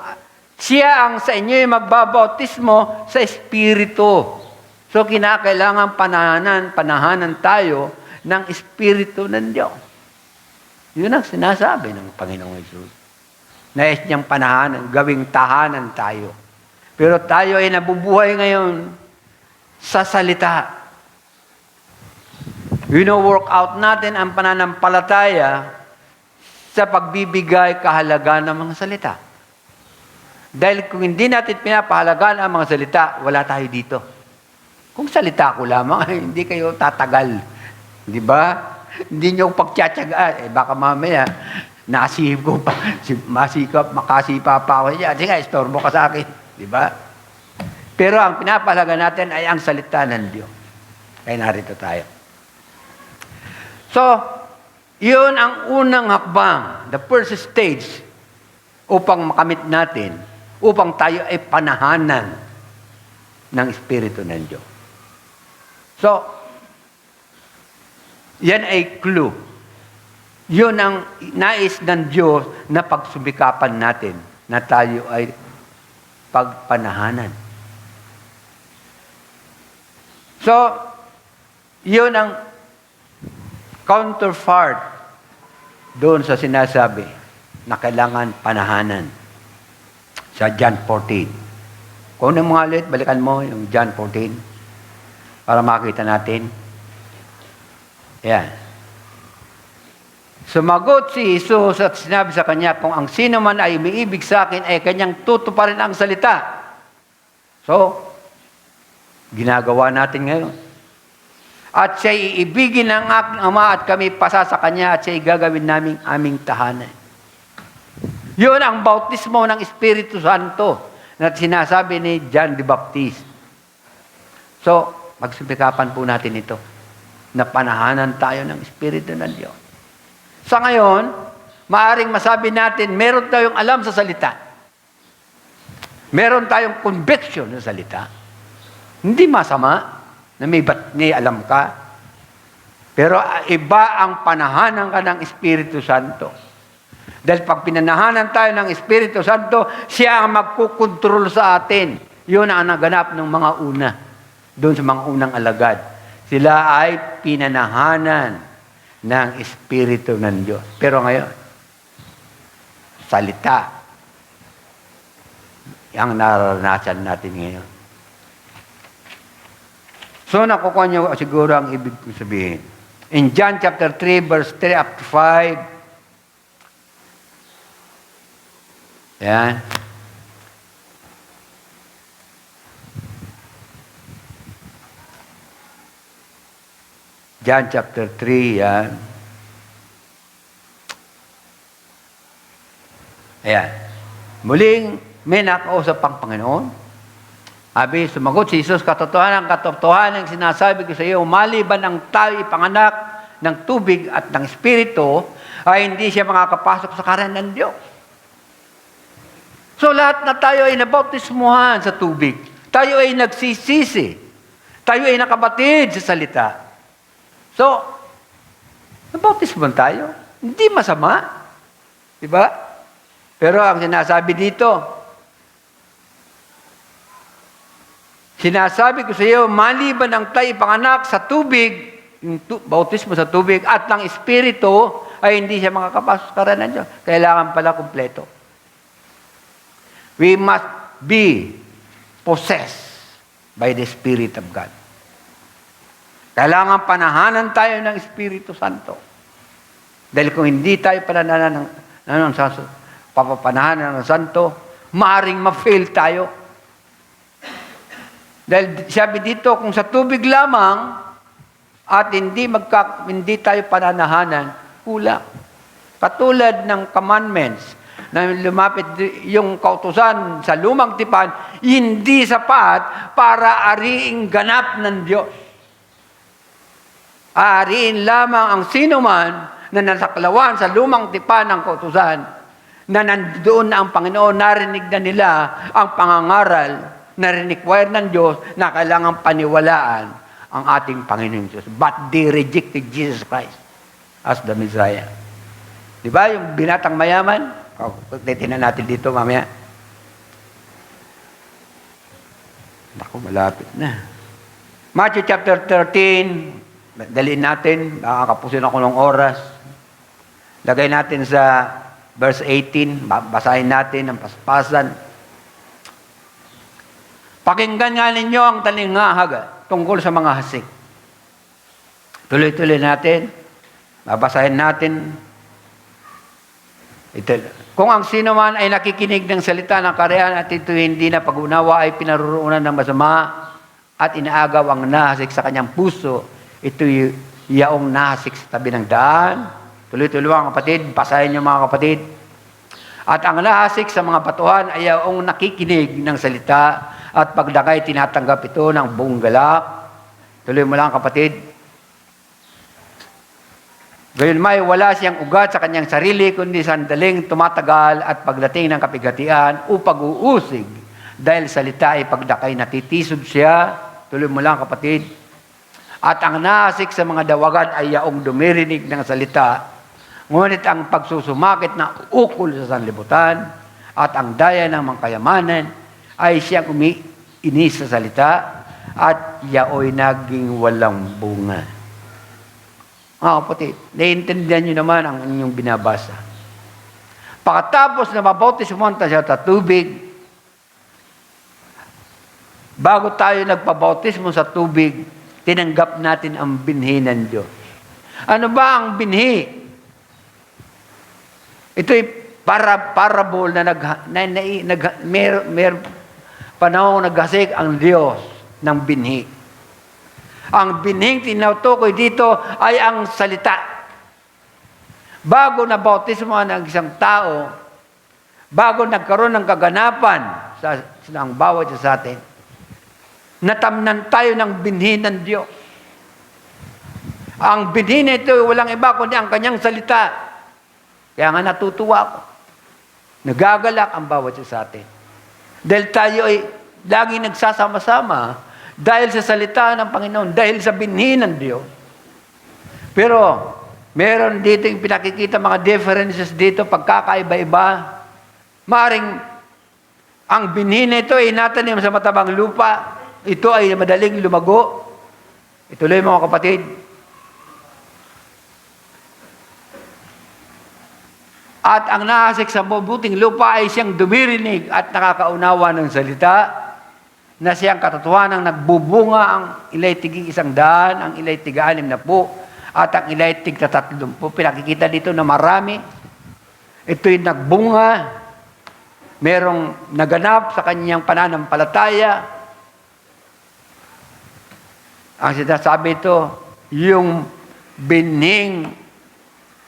siya ang sa inyo yung magbabautismo sa Espiritu. So kinakailangan panahanan tayo ng Espiritu ng Diyos. Yun ang sinasabi ng Panginoong Hesus. Nais niyang panahanan, gawing tahanan tayo. Pero tayo ay nabubuhay ngayon sa salita. Wino-work out natin ang pananampalataya sa pagbibigay kahalagaan ng mga salita. Dahil kung hindi natin pinapahalagaan ang mga salita, wala tayo dito. Kung salita ko lamang, hindi kayo tatagal. Di ba? Hindi nyo pagtsatsagaan. Baka mamaya, nasihip ko pa, makasipa pa ako niya. Sige, istorbo ka sa akin. Di ba? Pero ang pinapahalagaan natin ay ang salita ng Diyos. Kaya narito tayo. So, yun ang unang hakbang, the first stage, upang makamit natin, upang tayo ay panahanan ng Espiritu ng Diyos. So, yan ay clue. Yun ang nais ng Diyos na pagsumikapan natin na tayo ay pagpanahanan. So, yun ang counterpart doon sa sinasabi na kailangan panahanan sa John 14. Kung ano mga ulit, balikan mo yung John 14 para makita natin. Yan. Sumagot si Jesus at sinabi sa kanya, kung ang sino man ay umiibig sa akin, ay kanyang tutuparin ang salita. So, ginagawa natin ngayon. At siya'y iibigin ng aking Ama at kami pasa sa kanya at siya'y gagawin namin aming tahanan. Yun ang bautismo ng Espiritu Santo na sinasabi ni John the Baptist. So, magsumikapan po natin ito na panahanan tayo ng Espiritu ng Diyos. Sa ngayon, maaring masabi natin, meron tayong alam sa salita. Meron tayong conviction sa salita. Hindi masama na may alam ka. Pero iba ang panahanan ka ng Espiritu Santo. Dahil pag pinanahanan tayo ng Espiritu Santo, siya ang magkukontrol sa atin. Yun ang naganap ng mga una. Doon sa mga unang alagad. Sila ay pinanahanan ng Espiritu ng Diyos. Pero ngayon, salita ang nararanasan natin ngayon. So, nakukuha niyo siguro ang ibig kong sabihin. In John chapter 3, verse 3 up to 5, yan. John chapter 3, yan. Ayan. Muling may nakausap ang Panginoon. Abi, sumagot si Jesus, katotohanan sinasabi ko sa iyo, maliban ang tao ipanganak ng tubig at ng Espiritu, ay hindi siya makakapasok sa karan ng Diyos. So lahat na tayo ay nabautismuhan sa tubig. Tayo ay nagsisisi. Tayo ay nakabatid sa salita. So, nabautismuhan tayo. Hindi masama. Diba? Pero ang sinasabi dito, sinasabi ko sa iyo, maliban ang tayo ipanganak sa tubig, yung bautismo sa tubig, at ng Espiritu, ay hindi siya makakapasok sa karan ng Diyos. Kailangan pala kumpleto. We must be possessed by the Spirit of God. Kailangan panahanan tayo ng Espiritu Santo. Dahil kung hindi tayo pananahan papapanahanan ng Santo, maaring ma-fail tayo. Dahil sabi dito, kung sa tubig lamang at hindi tayo pananahanan, kulang. Katulad ng commandments na lumapit yung kautusan sa lumang tipan, hindi sapat para ariing ganap ng Diyos. Ariin lamang ang sinuman na nasaklawan sa lumang tipan ng kautusan, na nandoon na ang Panginoon, narinig na nila ang pangangaral na require ng Diyos na kailangang paniwalaan ang ating Panginoon Diyos. But they rejected Jesus Christ as the Messiah. Di ba yung binatang mayaman? Titignan natin dito mamaya. Naku, malapit na. Matthew chapter 13, dalhin natin, makakapusin ako ng oras. Lagay natin sa verse 18, basahin natin ang paspasan. Pakinggan nga ninyo ang talingahag tungkol sa mga hasik. Tuloy-tuloy natin, babasahin natin. Kung ang sino man ay nakikinig ng salita ng kariyan at ito hindi na pag-unawa ay pinaruroonan ng masama at inaagaw ang nahasik sa kanyang puso, ito yaong nahasik sa tabi ng daan. Tuloy-tuloy mga kapatid, basahin niyo mga kapatid. At ang nahasik sa mga batuhan ay yaong nakikinig ng salita at pagdakay tinatanggap ito ng buong galak. Tuloy mo lang kapatid. Gayon may wala siyang ugat sa kanyang sarili, kundi sandaling tumatagal at pagdating ng kapigatian o pag-uusig. Dahil salita ay pagdakay natitisod siya. Tuloy mo lang kapatid. At ang naasik sa mga dawagan ay yaong dumirinig ng salita. Ngunit ang pagsusumakit na ukol sa sanlibutan at ang daya ng mga kayamanan ay siyang umiinis sa salita at yaoy naging walang bunga. Kapatid, naiintindihan nyo naman ang inyong binabasa. Pagkatapos na mabautismo siya sa tubig, bago tayo nagpabautismo sa tubig, tinanggap natin ang binhi ng Diyos. Ano ba ang binhi? Ito'y parable na mer panahon naghasik ang Diyos ng binhi. Ang binhing tinutukoy dito ay ang salita. Bago na bautismo ng isang tao, bago nagkaroon ng kaganapan sa bawat isa sa atin, natamnan tayo ng binhi ng Diyos. Ang binhi na ito, walang iba kundi ang kanyang salita. Kaya nga natutuwa ako. Nagagalak ang bawat isa sa atin. Dahil tayo ay lagi nagsasama-sama dahil sa salita ng Panginoon, dahil sa binhi ng Diyos. Pero, meron dito yung pinakikita mga differences dito, pagkakaiba-iba. Maaring, ang binhi na ito ay natanim sa matabang lupa. Ito ay madaling lumago. Ituloy mga kapatid. At ang naasik sa mabuting lupa ay siyang dumirinig at nakakaunawa ng salita, na siyang katotohanan nagbubunga, ang ilay tigi 100, ang ilay tiga 60, at ang ilay tigta 30. Pinakikita dito na marami. Ito'y nagbunga, merong naganap sa kanyang pananampalataya. Ang sinasabi ito, yung binhing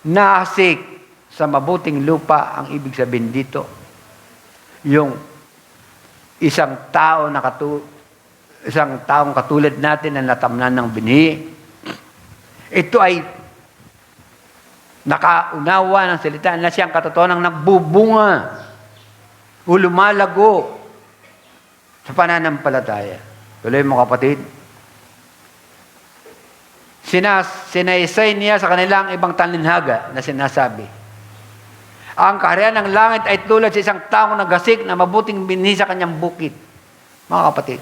nasik sa mabuting lupa, ang ibig sabihin dito, yung isang taong katulad natin na natamnan ng binhi. Ito ay nakaunawa ng salita na siyang katotohanan nagbubunga o lumalago sa pananampalataya. Tuloy mo kapatid. Sinaysay niya sa kanilang ibang talinhaga na sinasabi, ang kaharian ng langit ay tulad sa isang taong naghasik na mabuting binhi sa kanyang bukid. Mga kapatid,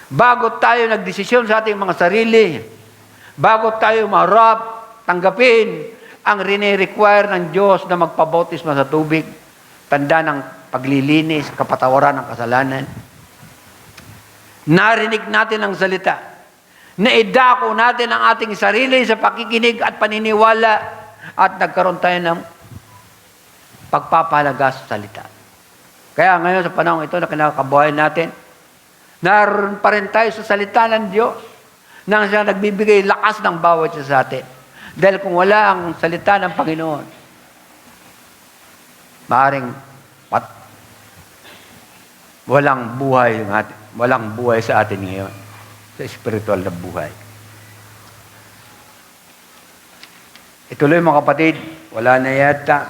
bago tayo nagdesisyon sa ating mga sarili, bago tayo maharap, tanggapin ang rine-require ng Diyos na magpabautismo sa tubig, tanda ng paglilinis, kapatawaran ng kasalanan, narinig natin ang salita, naidako natin ang ating sarili sa pakikinig at paniniwala, at nagkaroon tayo ng pagpapahalaga sa salita. Kaya ngayon sa panahon ito na kinakabuhay natin, naroon pa rin tayo sa salita ng Diyos nang siya nagbibigay lakas ng bawat isa sa atin. Dahil kung wala ang salita ng Panginoon, maaaring walang buhay sa atin ngayon, sa spiritual na buhay. Ituloy mga kapatid, wala na yata.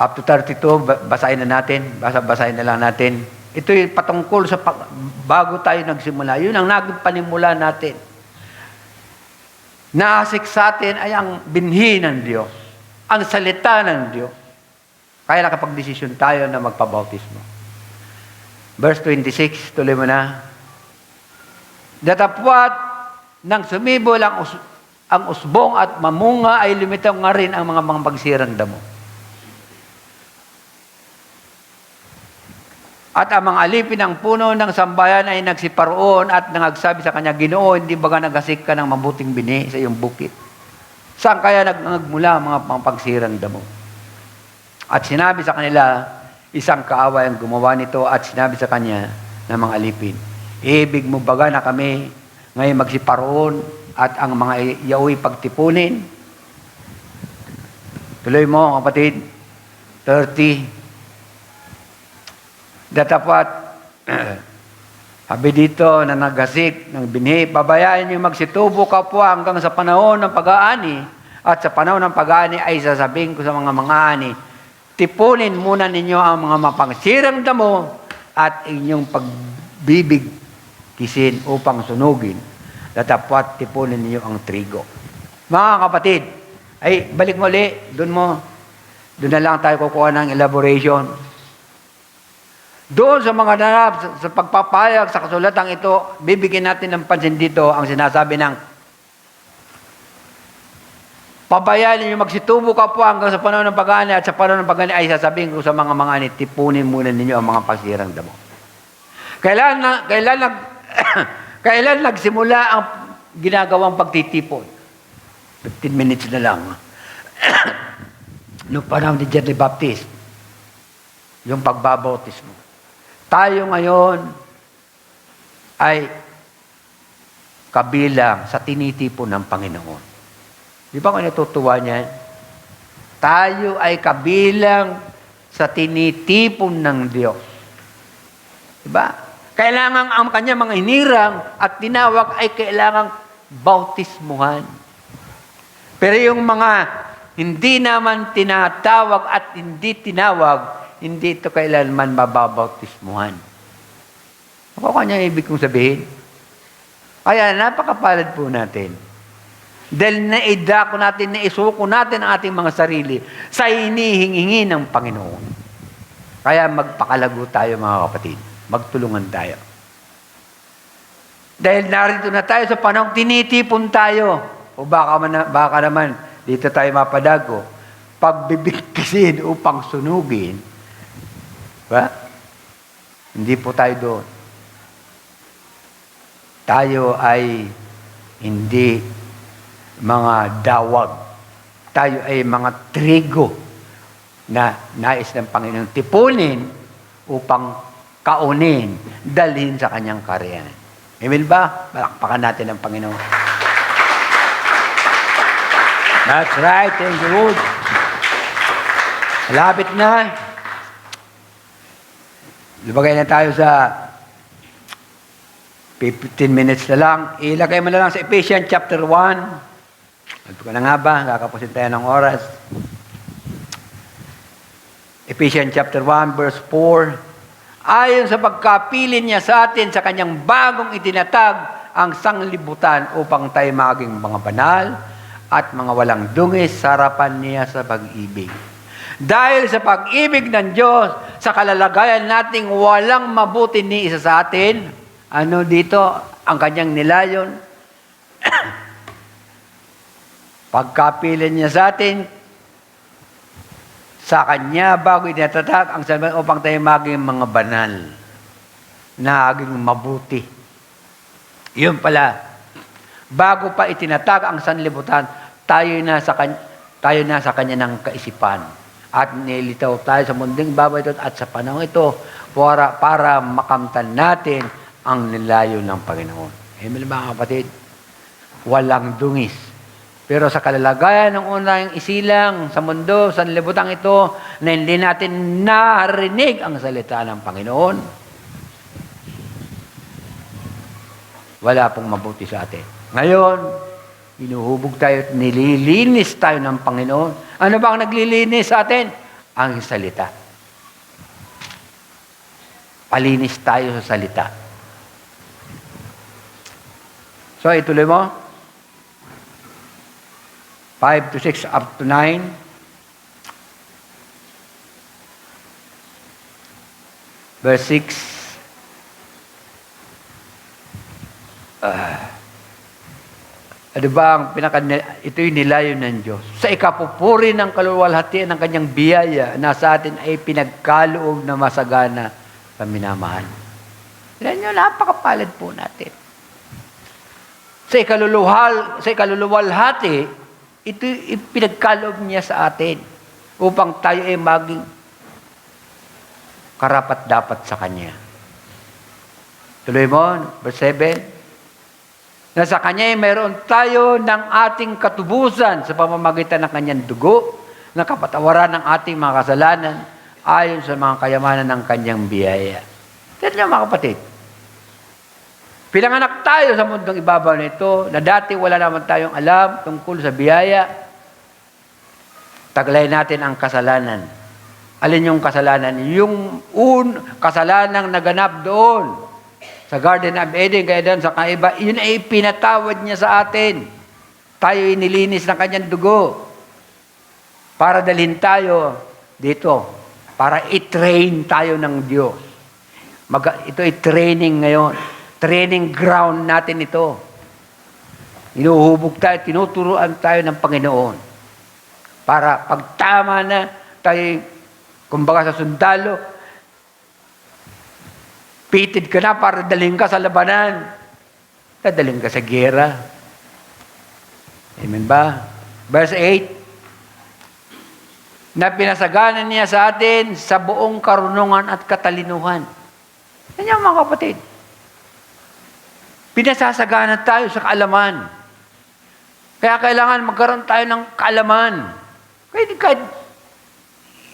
Up to 32, basahin na natin. Basahin na lang natin. Ito'y patungkol sa bago tayo nagsimula. Yun ang naging panimula natin. Naasik sa atin ay ang binhi ng Diyos. Ang salita ng Diyos. Kaya nakapag-desisyon tayo na magpabautismo. Verse 26, tuloy mo na. Datapwat nang sumibol ang usbong at mamunga ay lumitaw nga rin ang mga pagsirang damo. At ang mga alipin ng puno ng sambayan ay nagsiparoon at nangagsabi sa kanya, Ginoo, hindi ba nga nagasik ka ng mabuting bini sa iyong bukit? Saan kaya nagmula ang mga pagsirang damo? At sinabi sa kanila, isang kaaway ang gumawa nito, at sinabi sa kanya ng mga alipin, ibig mo baga na kami ngayon magsiparoon at ang mga yaoy pagtipunin? Tuloy mo, kapatid. 30. Datapat, Sabi dito na nagasik ng binhi, pabayaan niyo magsitubo kapwa hanggang sa panahon ng pag-aani. At sa panahon ng pag-aani ay sasabihin ko sa mga ani, tipunin muna ninyo ang mga mapangsirang damo at inyong pagbibig kisin upang sunugin. Datapwat tipunin ninyo ang trigo. Mga kapatid, ay balik mo ulit, doon na lang tayo kukuha ng elaboration. Doon sa mga nanap, sa pagpapayag sa kasulatang ito, bibigyan natin ng pansin dito ang sinasabi ng pabayaan ninyo magsitubo kapwa hanggang sa panahon ng pag-aani at sa panahon ng pag-aani ay sasabihin ko sa mga ani, tipunin muna ninyo ang mga pagsirang damo. Kailan nagsimula ang ginagawang pagtitipon? 15 minutes na lang. Noong panahon ni John the Baptist, yung pagbabautismo. Tayo ngayon ay kabilang sa tinitipon ng Panginoon. Di ba kung natutuwa niyan? Tayo ay kabilang sa tinitipon ng Diyos. Di ba? Kailangan ang kanya mga hinirang at tinawag ay kailangang bautismuhan. Pero yung mga hindi naman tinatawag at hindi tinawag, hindi ito kailanman mababautismuhan. Ako kanya ibig kong sabihin. Kaya napakapalad po natin. Dahil naidako natin, naisuko natin ang ating mga sarili sa hinihingi ng Panginoon. Kaya magpakalago tayo mga kapatid. Magtulungan tayo. Dahil narito na tayo sa panahon, tinitipon tayo. O baka naman, dito tayo mapadago. Pagbibigkisin upang sunugin. Ba? Hindi po tayo doon. Tayo ay hindi mga dawag. Tayo ay mga trigo na nais ng Panginoon tipunin upang kaunin, dalhin sa kanyang karyan. Amen ba? Palakpakan natin ang Panginoon. That's right. Thank you, Lord. Malapit na. Lumagay na tayo sa 15 minutes na lang. Ilagay mo na lang sa Ephesians chapter 1. Ito ka na nga ba? Kakapusin tayo ng oras. Ephesians chapter 1 verse 4. Ayon sa pagkapili niya sa atin sa kanyang bagong itinatag ang sanglibutan upang tayo maging mga banal at mga walang dungis sa harapan niya sa pag-ibig. Dahil sa pag-ibig ng Diyos, sa kalalagayan nating walang mabuti ni isa sa atin, ano dito ang kanyang nilayon? Pagkapilan niya sa atin, sa kanya bago itinatag ang sanlibutan upang tayo maging mga banal, naging mabuti. Yun pala, bago pa itinatag ang sanlibutan, tayo na sa kanya ng kaisipan. At nilitaw tayo sa munding babae ito at sa panahon ito para makamtan natin ang nilayo ng Panginoon. Amen mga kapatid? Walang dungis. Pero sa kalalagayan ng unang isilang sa mundo, sa libutan ito, na hindi natin narinig ang salita ng Panginoon, wala pong mabuti sa atin. Ngayon, inuhubog tayo at nililinis tayo ng Panginoon. Ano ba ang naglilinis sa atin? Ang salita. Palinis tayo sa salita. So, ituloy mo. 5 to 6 up to 9. Verse 6. Ano ba ang ito'y nilayo ng Diyos. Sa ikapupuri ng kaluwalhatian ng kanyang biyaya na sa atin ay pinagkaloob na masagana sa minamahal. Alam nyo, napakapalad po natin. Sa ikaluluwalhati, ito pinagkaloob niya sa atin upang tayo ay maging karapat-dapat sa Kanya. Tuloy mo, verse 7. Na sa Kanya ay mayroon tayo ng ating katubusan sa pamamagitan ng Kanyang dugo, na kapatawaran ng ating mga kasalanan ayon sa mga kayamanan ng Kanyang biyaya. Tignan niyo mga kapatid, Pinanganak tayo sa mundong ibabaw nito na dati wala naman tayong alam tungkol sa biyaya. Taglay natin ang kasalanan. Alin yung kasalanan? Yung kasalanang naganap doon sa Garden of Eden, kaya doon sa kaiba, yun ay pinatawad niya sa atin. Tayo inilinis ng kanyang dugo para dalhin tayo dito, para i-train tayo ng Diyos. Ito ay training ngayon. Training ground natin ito. Inuhubog tayo, tinuturuan tayo ng Panginoon. Para pag tama na tayo, kumbaga sa sundalo, pitid ka na para dalhin ka sa labanan. Dadalhin ka sa giyera. Amen ba? Verse 8. Na pinasaganan niya sa atin sa buong karunungan at katalinuhan. Yan yung mga kapatid. Pinasasaganan tayo sa kaalaman. Kaya kailangan magkaroon tayo ng kaalaman. Kahit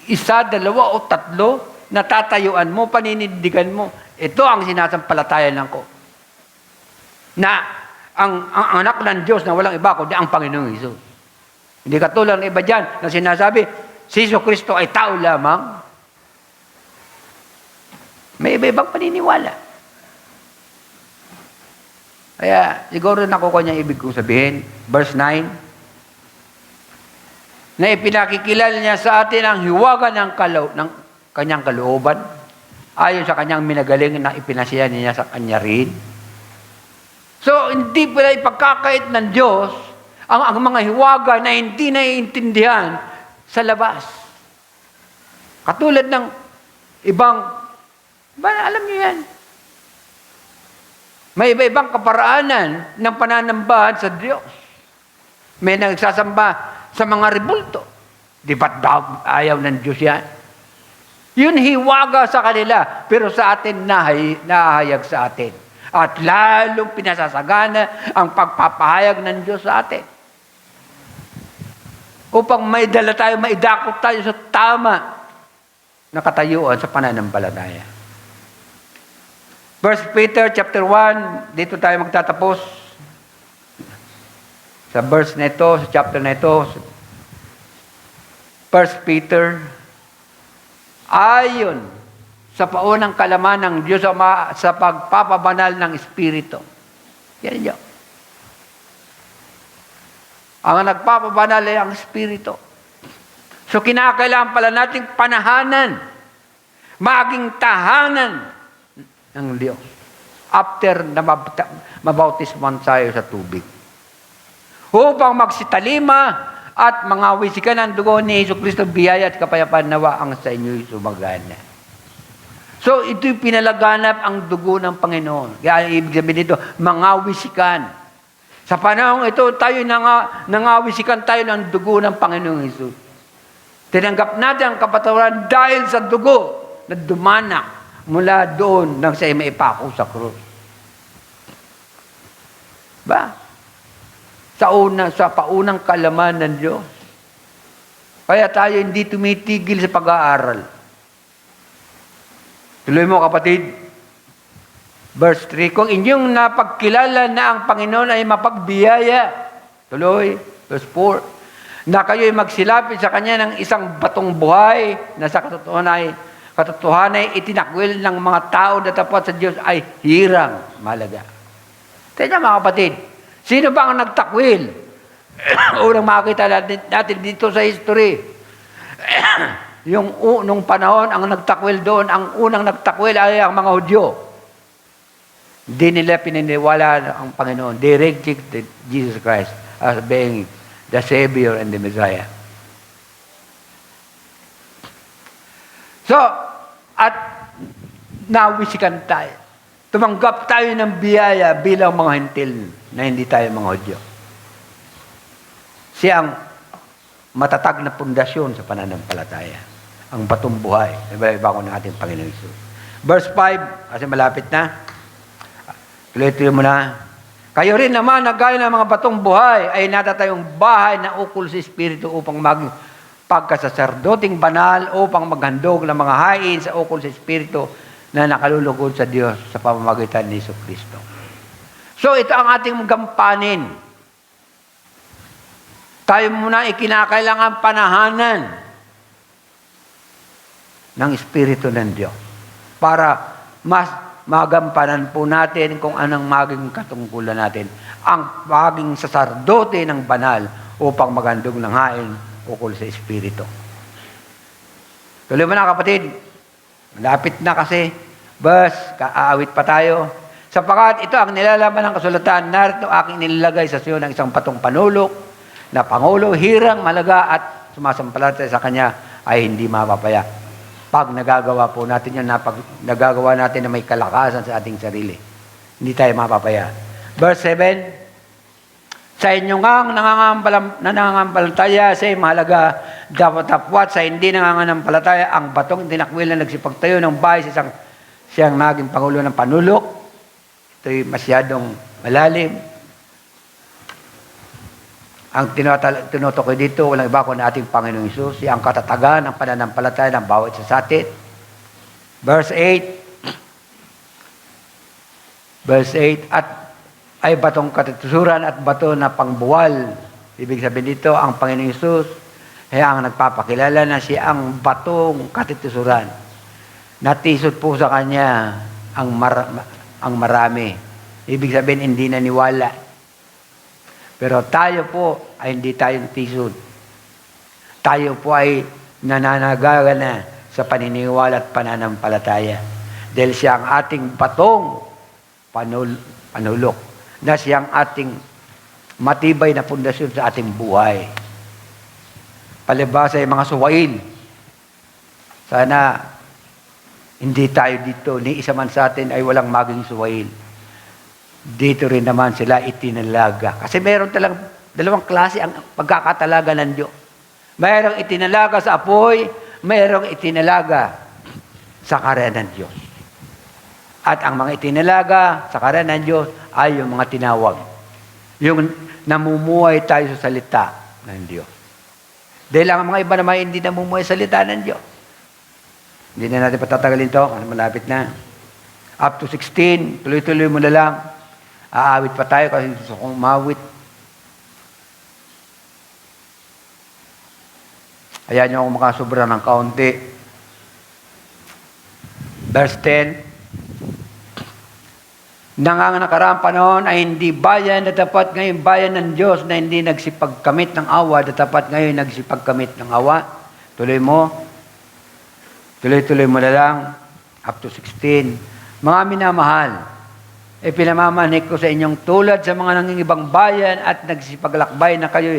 isa, dalawa o tatlo, natatayuan mo, paninindigan mo. Ito ang sinasampalatayan ko. Na ang anak ng Diyos na walang iba kundi ang Panginoong Hesus. Hindi katulad ng iba dyan na sinasabi, si Jesucristo ay tao lamang. May iba-ibang paniniwala. Kaya siguro nakukuha niya ibig kong sabihin. Verse 9. Na ipinakikilala niya sa atin ang hiwaga ng kanyang kalooban ayon sa kanyang minagaling na ipinasiya niya sa kanya rin. So, hindi pala ipagkakait ng Diyos ang mga hiwaga na hindi naiintindihan sa labas. Katulad ng ibang, alam niyo yan, may iba-ibang kaparaanan ng pananambahan sa Diyos. May nagsasamba sa mga rebulto. Di ba't ayaw ng Diyos yan? Yun hiwaga sa kanila, pero sa atin nahahayag sa atin. At lalong pinasasagana ang pagpapahayag ng Diyos sa atin. Upang may dala tayo, maidakot tayo sa tama na katayuan sa pananampalataya. 1 Peter chapter 1, dito tayo magtatapos. Sa verse na ito, sa chapter na ito, 1 Peter, ayon sa paunang kalaman ng Diyos sa pagpapabanal ng Espiritu. Yan yun. Ang nagpapabanal ay ang Espiritu. So kinakailangan pala nating panahanan, maging tahanan ng Diyos. After na mabautisman tayo sa tubig. Upang magsitalima at mangawisikan ang dugo ni Jesucristo, biyaya at kapayapaan nawa ang sa inyo'y sumagana. So, ito'y pinalaganap ang dugo ng Panginoon. Kaya ibig sabihin dito, mangawisikan. Sa panahon ito, tayo nangawisikan tayo ng dugo ng Panginoong Hesus. Tinanggap natin ang kapatawaran dahil sa dugo na dumanak mula doon nang siya maipako sa krus. Ba? Sa paunang kalaman ng Diyos. Kaya tayo hindi tumitigil sa pag-aaral. Tuloy mo kapatid. Verse 3, kung inyong napagkilala na ang Panginoon ay mapagbiyaya. Tuloy. Verse 4, na kayo'y magsilapit sa Kanya ng isang batong buhay na sa katotohanan ay itinakwil ng mga tao na tapat sa Diyos ay hirang malaga. Tignan mga kapatid, sino ba ang nagtakwil? Unang makita natin dito sa history. Nung panahon, ang nagtakwil doon, ang unang nagtakwil ay ang mga Hudyo. Hindi nila pininiwala ang Panginoon. They rejected Jesus Christ as being the Savior and the Messiah. So, at nawisikan tayo. Tumanggap tayo ng biyaya bilang mga hentil na hindi tayo mga Hudyo. Siya ang matatag na pundasyon sa pananampalataya. Ang batong buhay. Iba-iba ko ng ating Panginoon Hesus. Verse 5, kasi malapit na. Tuloy-tuloy mo na. Kayo rin naman na gaya ng mga batong buhay ay natatayong bahay na ukol sa Espiritu upang maging pagkasaserdoting banal upang maghandog ng mga hain sa ukol sa Espiritu na nakalulugod sa Diyos sa pamamagitan ni Jesucristo. So ito ang ating gampanin. Tayo muna ikinakailangan panahanan ng Espiritu ng Diyos para mas magampanan po natin kung anong maging katungkulan natin. Ang maging saserdote ng banal upang magandog ng hain ukol sa Espiritu. Tuloy mo na kapatid. Malapit na kasi. Aawit pa tayo. Sapagat ito ang nilalaman ng kasulatan, narito aking nilalagay sa siyo ng isang patong panulok na Pangulo, hirang, malaga at sumasampalataya sa Kanya ay hindi mapapaya. Pag nagagawa po natin yan, pag nagagawa natin na may kalakasan sa ating sarili, hindi tayo mapapaya. Verse 7, sa inyong nangangampalataya sa mahalaga, dapat tapwat sa hindi nangangampalataya ang batong dinakwil na nagsipagtayo ng bahay sa siyang naging Pangulo ng Panulok. Ito'y masyadong malalim. Ang tinutukoy dito, walang iba kundi ating Panginoong Hesus, siya ang katatagan ng pananampalataya ng bawat isa sa atin. Verse 8, at ay batong katitusuran at bato na pangbuwal. Ibig sabihin dito, ang Panginoong Hesus ay ang nagpapakilala na siya ang batong katitusuran. Natisod po sa Kanya ang marami. Ibig sabihin, hindi naniwala. Pero tayo po ay hindi tayong tisod. Tayo po ay nananagaga na sa paniniwala at pananampalataya. Dahil siya ang ating batong panulok. Na siya ang ating matibay na pundasyon sa ating buhay. Palibhasa ay mga suwail. Sana hindi tayo dito, ni isa man sa atin ay walang maging suwail. Dito rin naman sila itinalaga. Kasi meron dalawang klase ang pagkakatalaga ng Diyos. Mayroong itinalaga sa apoy, mayroong itinalaga sa karya ng Diyos. At ang mga itinalaga sa karya ng Diyos ay yung mga tinawag. Yung namumuhay tayo sa salita ng Diyos. Dahil ang mga iba naman hindi namumuhay sa salita ng Diyos. Hindi na natin patatagalin ito, kasi malapit na. Up to 16, tuloy-tuloy mo na lang. Aawit pa tayo kasi gusto kong mawit. Ayan nyo akong makasobra ng kaunti. Verse 10. Nakaraang panahon ay hindi bayan na dapat ngayon bayan ng Diyos na hindi nagsipagkamit ng awa, na dapat ngayon nagsipagkamit ng awa. Tuloy mo. Tuloy-tuloy mo na lang. Up to 16. Mga minamahal, pinamamanik ko sa inyong tulad sa mga nangingibang bayan at nagsipaglakbay na kayo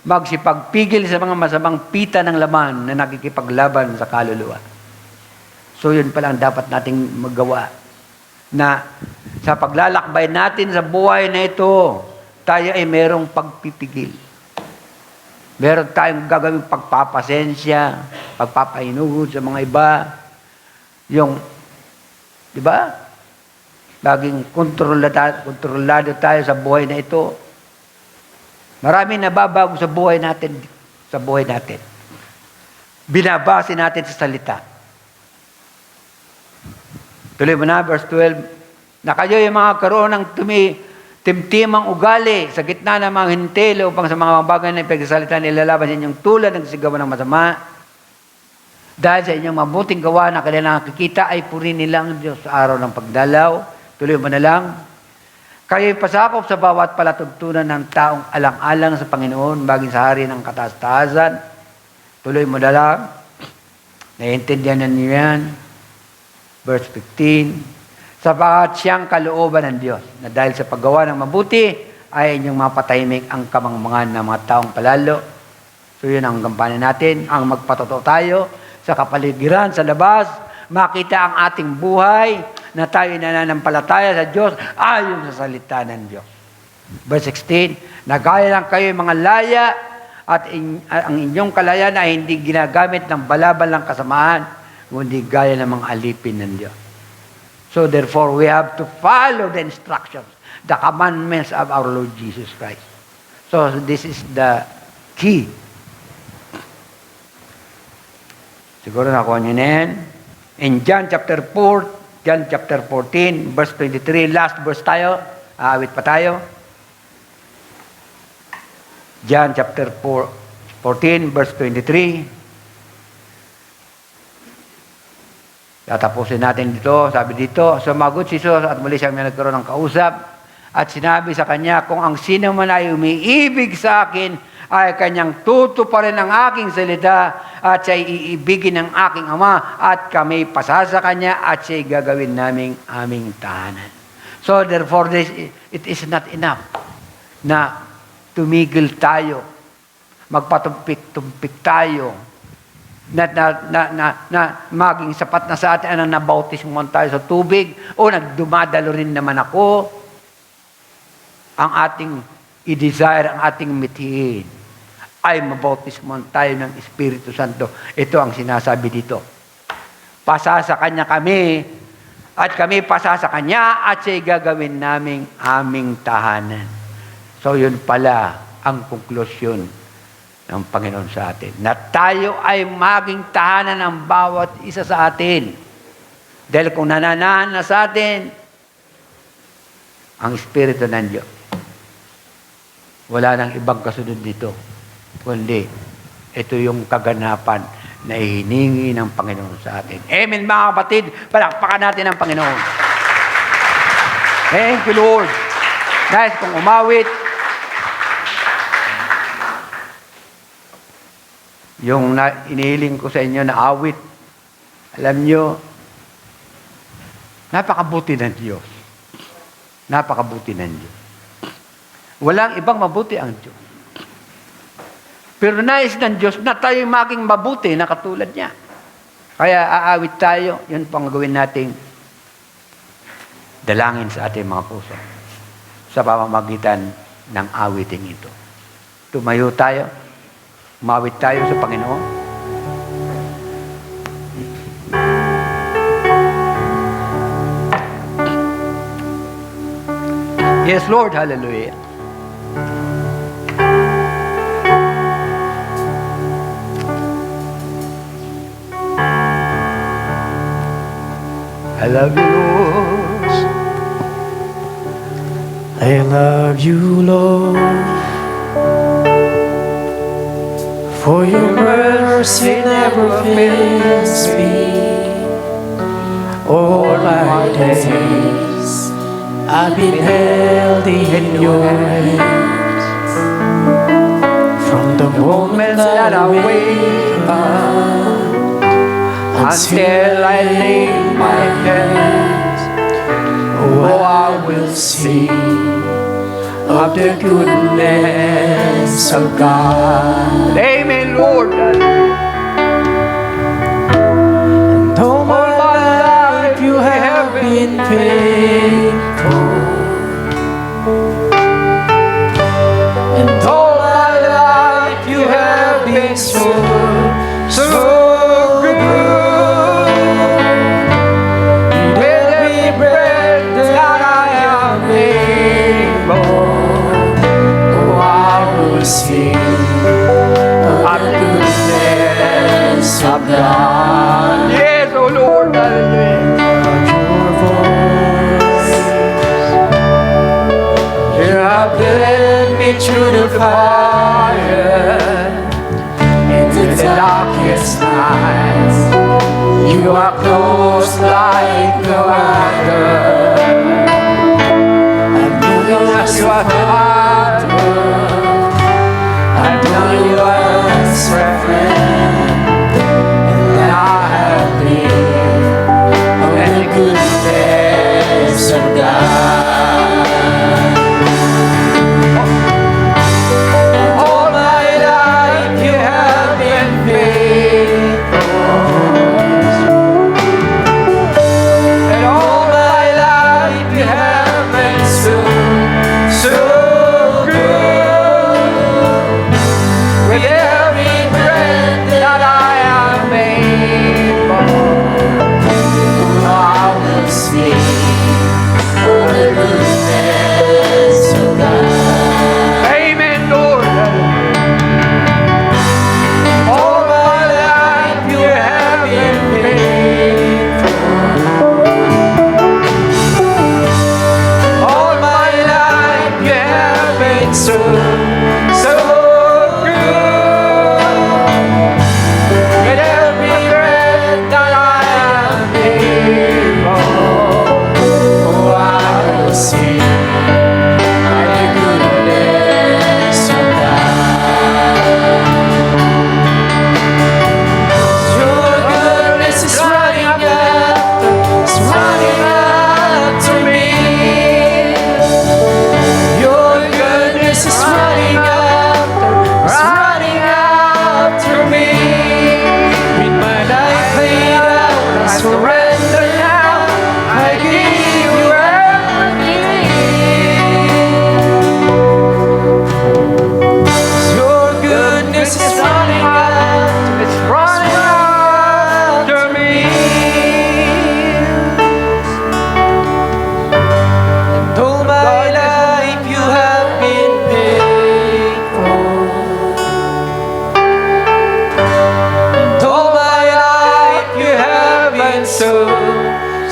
magsipagpigil sa mga masamang pita ng laman na nakikipaglaban sa kaluluwa. So yun pala ang dapat nating magawa. Na sa paglalakbay natin sa buhay na ito, tayo ay merong pagpipigil. Meron tayong gagawing pagpapasensya, pagpapainuhod sa mga iba. Yung, di ba? Laging kontrolado tayo sa buhay na ito. Maraming nababago sa buhay natin. Binabase natin sa salita. Tuloy mo na, verse 12. Na kayo yung mga karoon ng timtimang ugali sa gitna ng mga hintelo upang sa mga bagay na ipagsasalita nilalaban sa inyong tulad ng sigawan ng masama. Dahil sa inyong mabuting gawa na kanilang nakikita ay purihin nilang Diyos sa araw ng pagdalaw. Tuloy mo na lang. Kayo'y pasakop sa bawat palatuntunan ng taong alang-alang sa Panginoon, baging sa hari ng kataas-taasan. Tuloy mo na lang. Naiintindihan na niyo yan. Verse 15. Sapagat siyang kalooban ng Diyos, na dahil sa paggawa ng mabuti, ay inyong mapatahimik ang kamangmangan ng mga taong palalo. So yun ang gampanin natin, ang magpatotoo tayo sa kapaligiran, sa labas, makita ang ating buhay, na tayo nananampalataya sa Diyos ayon sa salita ng Diyos. Verse 16, nagaya lang kayo mga laya at ang inyong kalayan ay hindi ginagamit ng balabalang kasamaan, kundi gaya ng mga alipin ng Diyos. So therefore, we have to follow the instructions, the commandments of our Lord Jesus Christ. So this is the key. Siguro nakuha nyo na yan. In John chapter 14, verse 23, last verse tayo. Aawit pa tayo. John chapter 14, verse 23. Tatapusin natin dito. Sabi dito, sumagot si Jesus at muli siyang nagkaroon ng kausap. At sinabi sa kanya, kung ang sino man ay umiibig sa akin, ay kanyang tutuparin ang aking salita at siya'y iibigin ng aking Ama at kami pasasa kanya at siya'y gagawin naming aming tahanan. So therefore, it is not enough na tumigil tayo, magpatumpik-tumpik tayo, na maging sapat na sa atin na nabautismuhan tayo sa tubig o nagdumadalo rin naman ako. Ang ating i-desire, ang ating mithiin ay mabautismuhan tayo ng Espiritu Santo. Ito ang sinasabi dito. Pasasa Kanya kami at kami pasasa Kanya at siya'y gagawin naming aming tahanan. So yun pala ang konklusyon ng Panginoon sa atin. Na tayo ay maging tahanan ng bawat isa sa atin. Dahil kung nananahan na sa atin ang Espiritu ng Diyos, wala nang ibang kasunod nito, kundi ito yung kaganapan na hiningi ng Panginoon sa atin. Amen, mga kapatid. Palakpakan natin ang Panginoon. Thank you, Lord. Guys, kung umawit, yung inihiling ko sa inyo na awit, alam nyo, napakabuti ng Diyos. Napakabuti ng Diyos. Walang ibang mabuti ang Diyos. Pero nais ng Diyos na tayo maging mabuti na katulad niya. Kaya aawit tayo, yun pang gawin nating dalangin sa ating mga puso sa pamamagitan ng awiting ito. Tumayo tayo, umawit tayo sa Panginoon. Yes, Lord, hallelujah. I love you, Lord. I love you, Lord, for your mercy never fails me. All my days I've been held in your hands. From the moment that I wake up until I lay my head, oh, I will sing of the goodness of God. Amen, Lord. And all my life you have been faithful. And all my life you have been so good. With every breath that I am able, oh, I will sing of the goodness of God. Yes, oh Lord. Your voice, you have led me through the fire, into the darkest nights. You are close like no other. I know you as your Father. I know you as a friend, and I have lived in the goodness of God. All my life you have been faithful, and all my life you have been so good. With every breath that I am able, I will sing of the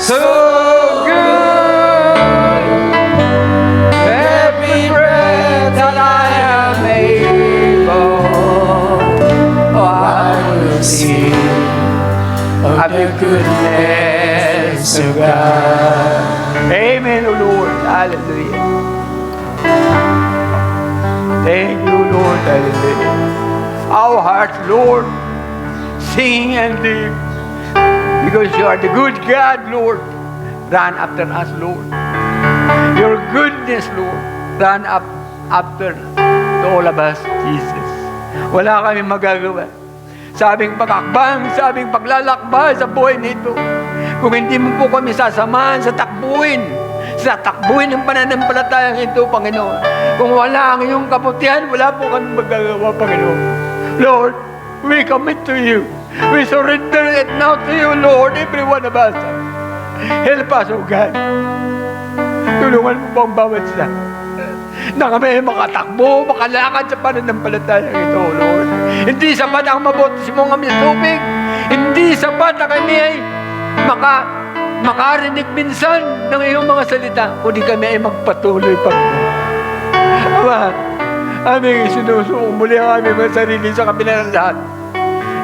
so good. Every breath that I am able, oh, I will sing of the goodness of God. Amen, O Lord. Hallelujah. Thank you, Lord. Hallelujah. Our hearts, Lord, sing and live. Because you are the good God, Lord. Run after us, Lord. Your goodness, Lord. Run up after to all of us, Jesus. Wala kami magagawa. Sabing pagakbang, sabing paglalakbay sa buhay nito. Kung hindi mo po kami sasamahan sa takbuhin ng pananampalatayang ito, Panginoon. Kung wala ang iyong kaputihan, wala po kami magagawa, Panginoon. Lord, we commit to you. We surrender it now to you, Lord, every one of us. Help us, O God. Tulungan mo po ang bawat isa na kami makatakbo, makalakad sa pananampalatayang ito, Lord. Hindi sapat ang mabautismo ng aming tubig. Hindi sapat na kami ay makarinig minsan ng iyong mga salita, kundi kami ay magpatuloy pa. Ama, aming sinusuong muli ang aming mga sarili sa kabila ng lahat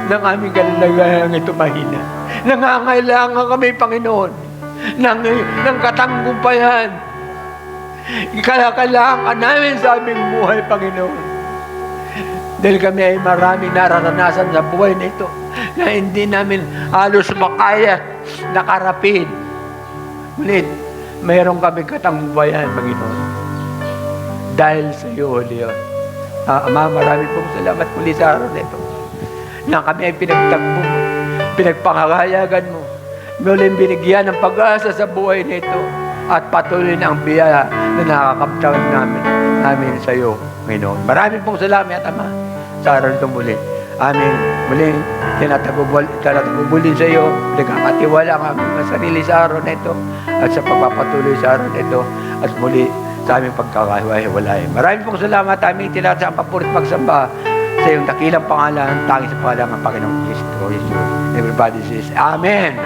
ng aming kalalagayang ito mahina. Nangangailangan kami, Panginoon, ng katanggumpayan. Kailangan ka namin sa aming buhay, Panginoon. Dahil kami ay maraming nararanasan sa buhay na ito na hindi namin halos makaya nakarapin. Ngunit, mayroon kami katanggumpayan, Panginoon. Dahil sa iyo, O Leon. Ama, marami pong salamat muli sa araw na ito. Na kami ay pinagtagpo, pinagpangagayagan mo. Muling binigyan ng pag-asa sa buhay nito at patuloy na ang biyaya na nakakaptawan namin sa iyo, Panginoon. Marami pong salamat, Ama, sa araw nito muli. Amin. Muling tinatagubulin sa iyo, nagkakatiwala ang aming mga sarili sa araw na ito at sa pagpapatuloy sa araw na ito at muli sa aming pagkakahiwa-hiwalay. Marami pong salamat, aming tinatasa ang papurit pagsamba sa iyong dakilang pangalan, tanging sa pangalan ng Panginoong Kristo Jesus. Everybody says, Amen.